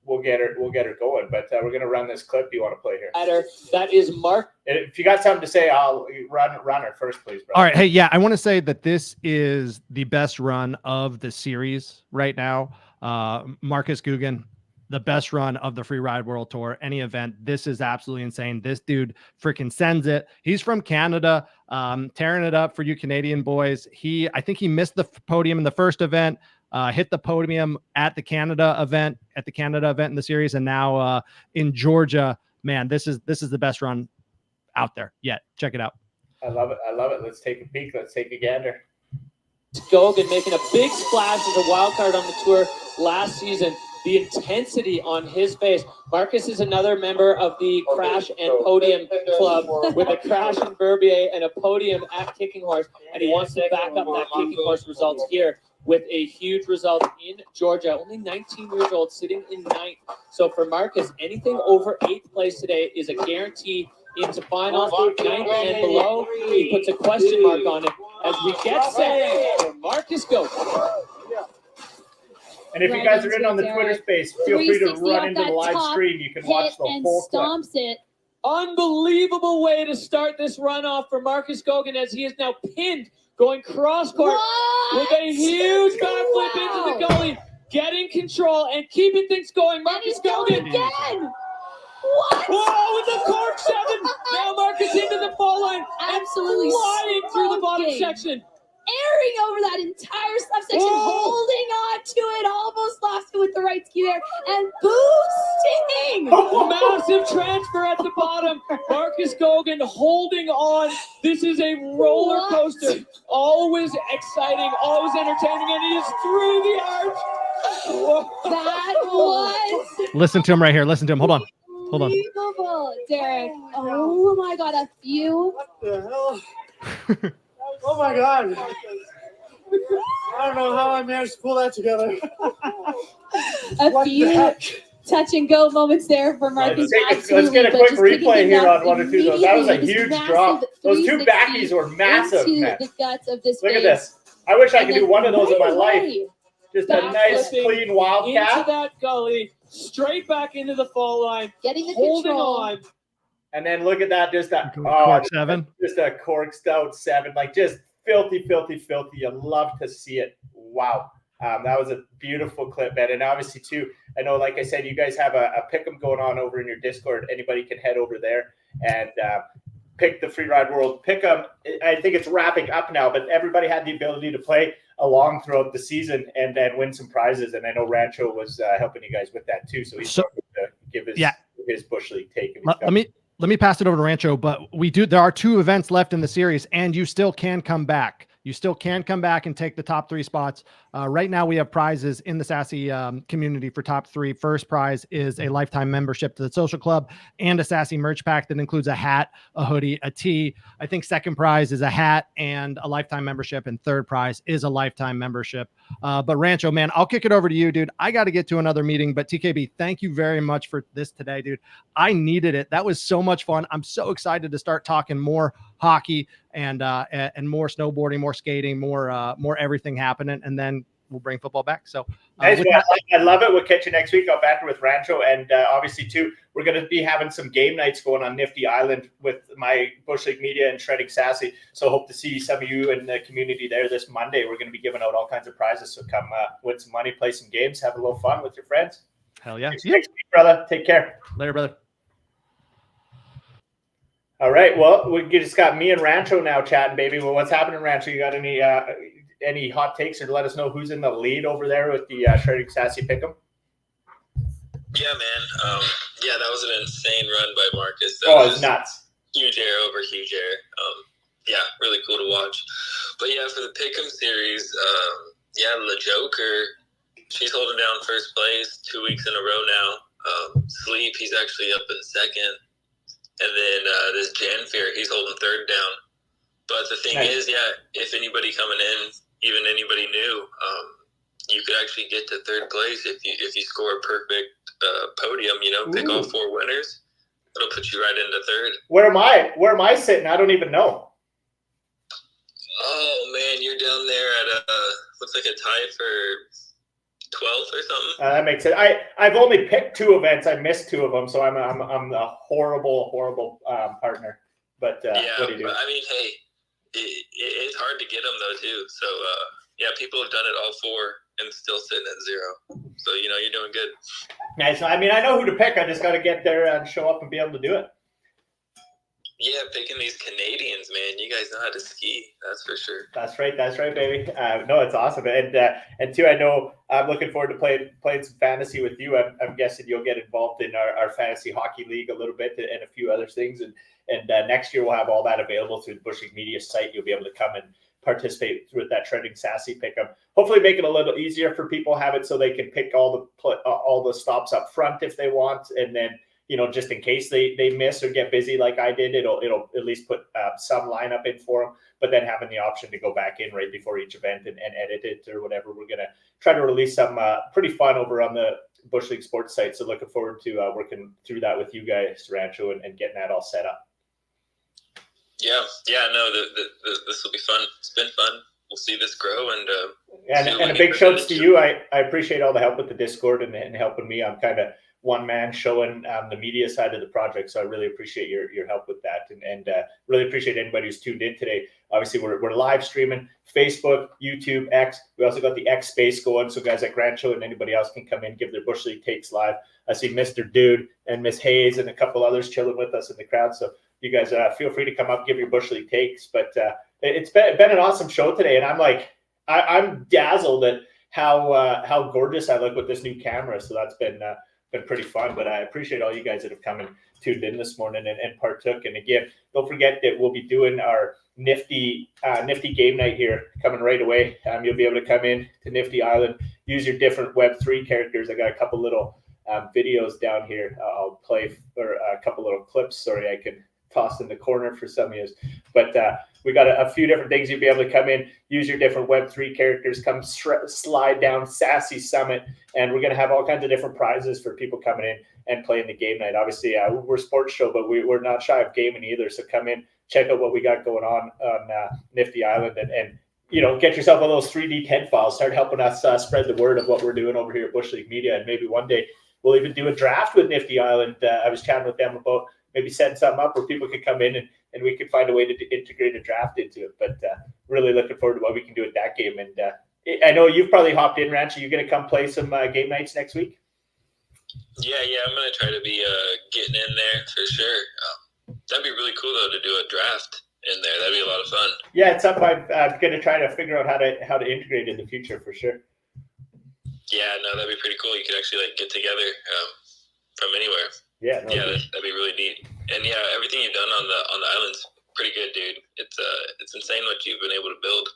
we'll get her going. But we're gonna run this clip you want to play here. That is Mark. If you got something to say, I'll run her first, please, bro. All right. Hey, yeah, I want to say that this is the best run of the series right now. Marcus Guggen, the best run of the Free Ride World Tour, any event. This is absolutely insane. This dude freaking sends it. He's from Canada, tearing it up for you Canadian boys. I think he missed the podium in the first event, hit the podium at the Canada event in the series, and now in Georgia. Man, this is the best run out there yet. Check it out. I love it. Let's take a peek. Let's take a gander. Gogan making a big splash as a wild card on the tour last season. The intensity on his face. Marcus is another member of the Crash and Podium Club with a crash in Verbier and a podium at Kicking Horse, and he wants to back up that Kicking Horse results here with a huge result in Georgia. Only 19 years old, sitting in ninth. So for Marcus, anything over 8th place today is a guarantee into finals. 9th and below, he puts a question mark on it as we get set for Marcus Gogan. And if you guys are in on the Twitter space, feel free to run into the live stream. You can watch the whole clip. It. Unbelievable way to start this runoff for Marcus Gogan as he is now pinned, going cross-court with a huge backflip into the gully, getting control and keeping things going. Marcus Gogan again. What? Whoa, with the cork 7. Now Marcus into the fall line. Absolutely flying through the bottom section. Airing over that entire left section, holding on to it, almost lost it with the right ski there, and boosting. Massive transfer at the bottom. Marcus Gogan holding on. This is a roller coaster. Always exciting, always entertaining, and he is through the arch. Whoa. That was. Listen to him right here. Listen to him. Hold on. Unbelievable, Derek. Oh my God, a few. What the hell? Oh my God. I don't know how I managed to pull that together. A few touch and go moments there for Marcus. Let's get a quick replay here on 1 or 2 of those. That was a huge drop. Those 2 backies were massive, man. The guts of this Look at this. I wish I could do one of those in my life. Just a nice, clean wildcat. Into that gully, straight back into the fall line. Getting the holding control. on. And then look at that, just a cork 7. Just a corked out 7, like just filthy. You love to see it. Wow. That was a beautiful clip, man. And obviously, too, I know, like I said, you guys have a pick'em going on over in your Discord. Anybody can head over there and pick the Free Ride World pick'em. I think it's wrapping up now, but everybody had the ability to play along throughout the season and then win some prizes. And I know Rancho was helping you guys with that, too. So he's going to give his Bush League take. Let me pass it over to Rancho, but there are 2 events left in the series, and you still can come back. You still can come back and take the top 3 spots. Right now we have prizes in the Sassy community for top 3. First prize is a lifetime membership to the social club and a Sassy merch pack that includes a hat, a hoodie, a tee. I think second prize is a hat and a lifetime membership, and third prize is a lifetime membership. But Rancho, man, I'll kick it over to you, dude. I got to get to another meeting, but TKB, thank you very much for this today, dude. I needed it. That was so much fun. I'm so excited to start talking more hockey and more snowboarding, more skating, more everything happening, and then we'll bring football back. So I love it. We'll catch you next week. I'll banter with Rancho, and obviously too, we're going to be having some game nights going on Nifty Island with my Bush League Media and Shredding Sassy. So hope to see some of you in the community there this Monday. We're going to be giving out all kinds of prizes. So come win some money, play some games, have a little fun with your friends. Hell yeah! Next week, brother. Take care. Later, brother. All right. Well, we just got me and Rancho now chatting, baby. Well, what's happening, Rancho? You got any hot takes, or let us know who's in the lead over there with the Shredding Sassy pick'em? Yeah, man. Yeah, that was an insane run by Marcus. It's nuts. Huge air over huge air. Yeah, really cool to watch. But yeah, for the pick'em series, La Joker, she's holding down first place 2 weeks in a row now. Sleep, he's actually up in second. And then this Janfair, he's holding third down. But the thing is, if anybody coming in, even anybody new, you could actually get to third place if you score a perfect podium. Pick all 4 winners. It'll put you right into third. Where am I sitting? I don't even know. Oh man, you're down there at looks like a tie for 12th or something. That makes sense. I've only picked 2 events. I missed 2 of them, so I'm a horrible partner. But what do you do? I mean, hey, it's hard to get them though too. So people have done it all 4 and still sitting at 0. So you're doing good. Nice. I mean, I know who to pick. I just got to get there and show up and be able to do it. Yeah, picking these Canadians, man. You guys know how to ski. That's for sure. That's right, baby. No, it's awesome. And too, I know I'm looking forward to playing some fantasy with you. I'm guessing you'll get involved in our fantasy hockey league a little bit and a few other things. And next year we'll have all that available through the Bushleague Media site. You'll be able to come and participate with that Trending Sassy pick-up. Hopefully make it a little easier for people, have it so they can pick all the stops up front if they want. And then, just in case they miss or get busy like I did, it'll at least put some lineup in for them, but then having the option to go back in right before each event and edit it or whatever. We're going to try to release some pretty fun over on the Bushleague Sports site. So looking forward to working through that with you guys, Rancho, and getting that all set up. Yeah, no, this will be fun. It's been fun. We'll see this grow and a big shouts to you. I appreciate all the help with the Discord and helping me. I'm kind of one man showing the media side of the project, so I really appreciate your help with that, and really appreciate anybody who's tuned in today. Obviously, we're live streaming Facebook, YouTube, X. We also got the X space going, so guys like Rancho and anybody else can come in, give their Bush League takes live. I see Mr. Dude and Miss Hayes and a couple others chilling with us in the crowd, so you guys feel free to come up, give your Bush League takes. But it's been an awesome show today, and I'm dazzled at how gorgeous I look with this new camera. So that's been pretty fun. But I appreciate all you guys that have come and tuned in this morning and partook. And again, don't forget that we'll be doing our nifty game night here coming right away. You'll be able to come in to Nifty Island, use your different Web3 characters. I got a couple little videos down here. I'll play for a couple little clips. Sorry, I can toss in the corner for some of you. But we got a few different things. You'll be able to come in, use your different Web3 characters, come slide down Sassy Summit, and we're going to have all kinds of different prizes for people coming in and playing the game night. Obviously, we're a sports show, but we're not shy of gaming either. So come in, check out what we got going on Nifty Island, and get yourself one of those 3D tent files. Start helping us spread the word of what we're doing over here at Bushleague Media, and maybe one day we'll even do a draft with Nifty Island. I was chatting with them about maybe setting something up where people could come in and we could find a way to integrate a draft into it. But really looking forward to what we can do with that game. And I know you've probably hopped in, Ranch. Are you going to come play some game nights next week? Yeah, I'm going to try to be getting in there for sure. That'd be really cool, though, to do a draft in there. That'd be a lot of fun. Yeah, it's something I'm going to try to figure out how to integrate in the future for sure. Yeah, no, that'd be pretty cool. You could actually get together from anywhere. Yeah, that'd be really neat. And yeah, everything you've done on the island's pretty good, dude. It's insane what you've been able to build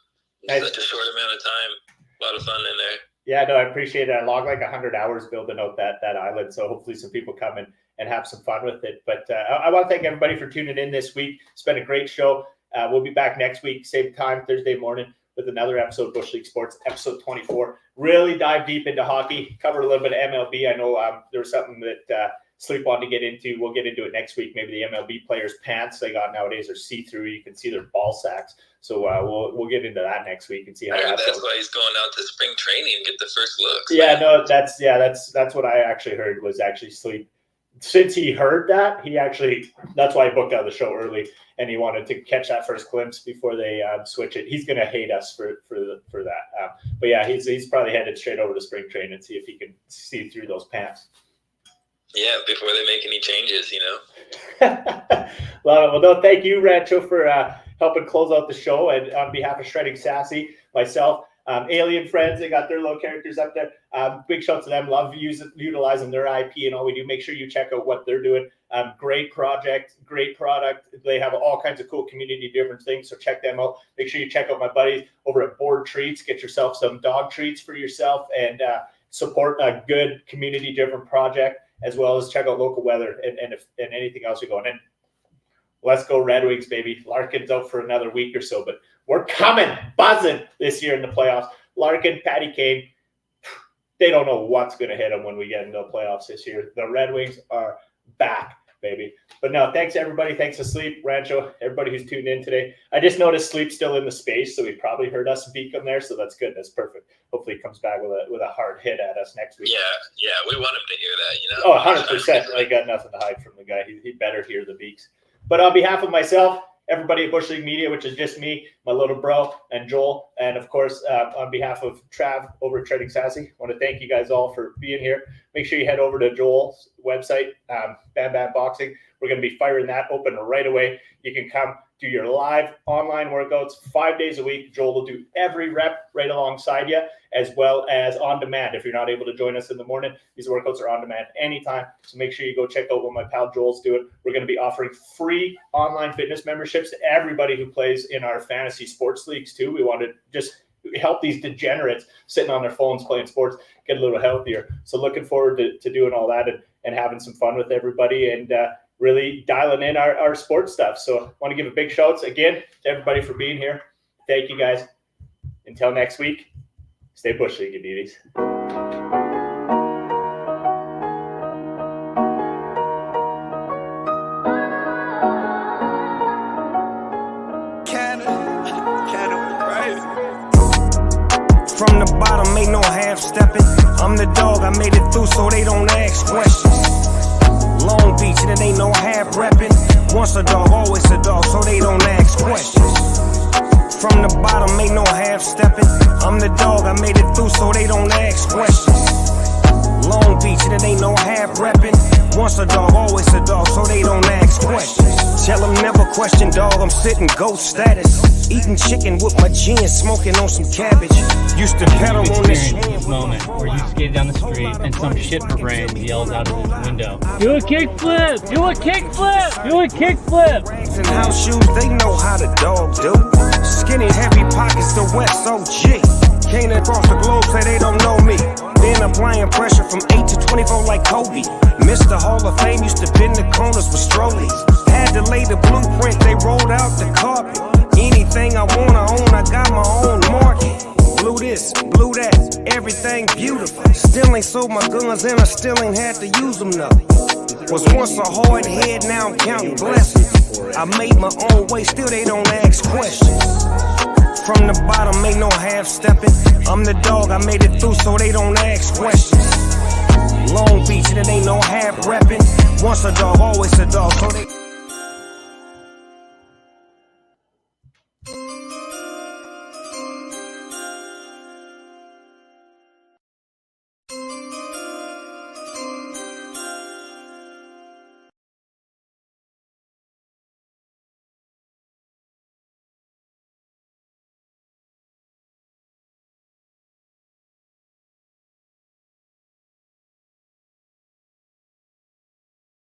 in such a short amount of time. A lot of fun in there. Yeah, no, I appreciate it. I logged like 100 hours building out that island, so hopefully some people come and have some fun with it. But I want to thank everybody for tuning in this week. It's been a great show. We'll be back next week, same time, Thursday morning, with another episode of Bushleague Sports, episode 24. Really dive deep into hockey, cover a little bit of MLB. I know there was something that Sleep wanted to get into. We'll get into it next week. Maybe the MLB players' pants they got nowadays are see-through. You can see their ball sacks. So we'll get into that next week and see how that's why he's going out to spring training and get the first looks. Yeah, no, that's what I actually heard was actually Sleep. Since he heard that, that's why he booked out the show early, and he wanted to catch that first glimpse before they switch it. He's going to hate us for that. But yeah, he's probably headed straight over to spring training and see if he can see through those pants. Yeah, before they make any changes, Love it. Well, no, thank you, Rancho, for helping close out the show. And on behalf of Shredding Sassy, myself, Alien Friends, they got their little characters up there. Big shout to them. Love utilizing their IP and all we do. Make sure you check out what they're doing. Great project, great product. They have all kinds of cool community different things, so check them out. Make sure you check out my buddies over at Board Treats. Get yourself some dog treats for yourself and support a good community driven project, as well as check out local weather and anything else you're going in. Let's go Red Wings, baby. Larkin's out for another week or so, but we're coming, buzzing this year in the playoffs. Larkin, Patty Kane, they don't know what's going to hit them when we get into the playoffs this year. The Red Wings are back. baby. But no, thanks everybody. Thanks to Sleep, Rancho, everybody who's tuned in today. I just noticed Sleep's still in the space, so he probably heard us beak him there. So that's good. That's perfect. Hopefully he comes back with a hard hit at us next week. Yeah, we want him to hear that, you know. Oh, 100%. I got nothing to hide from the guy. He better hear the beaks. But on behalf of myself, everybody at Bushleague Media, which is just me, my little bro, and Joel, and of course, on behalf of Trav over at Trading Sassy, I want to thank you guys all for being here. Make sure you head over to Joel's website, Bam Bam Boxing. We're going to be firing that open right away. You can come do your live online workouts 5 days a week. Joel will do every rep right alongside you, as well as on demand. If you're not able to join us in the morning, these workouts are on demand anytime. So make sure you go check out what my pal Joel's doing. We're going to be offering free online fitness memberships to everybody who plays in our fantasy sports leagues too. We want to just help these degenerates sitting on their phones playing sports get a little healthier. So looking forward to doing all that and having some fun with everybody and really dialing in our sports stuff. So I want to give a big shout again to everybody for being here. Thank you guys. Until next week, stay Bush League, you beauties. From the bottom, ain't no half-stepping. I'm the dog, I made it through so they don't ask questions. Long Beach, and it ain't no half-repping. Once a dog, always a dog, so they don't ask questions. From the bottom, ain't no half-stepping. I'm the dog, I made it through so they don't ask questions. Long Beach, and it ain't no half-repping. Once a dog, always a dog, so they don't ask questions. Tell them never question, dog, I'm sitting ghost status. Eating chicken with my gin, smoking on some cabbage. Used to pedal on this moment where you skate down the street and some shit for brains yells out of his window. Do a kickflip! Do a kickflip! Do a kickflip! In house shoes, they know how the dog do. Skinny, heavy pockets, the West OG. Came across the globe, say they don't know me. Been applying pressure from 8 to 24 like Kobe. Mr. Hall of Fame used to bend the corners with strollies. Had to lay the blueprint, they rolled out the carpet. Anything I wanna own, I got my own market. Blew this, blew that, everything beautiful. Still ain't sold my guns and I still ain't had to use them though. Was once a hard head, now I'm counting blessings. I made my own way, still they don't ask questions. From the bottom, ain't no half-stepping. I'm the dog, I made it through so they don't ask questions. Long Beach, and it ain't no half-repping. Once a dog, always a dog, so they...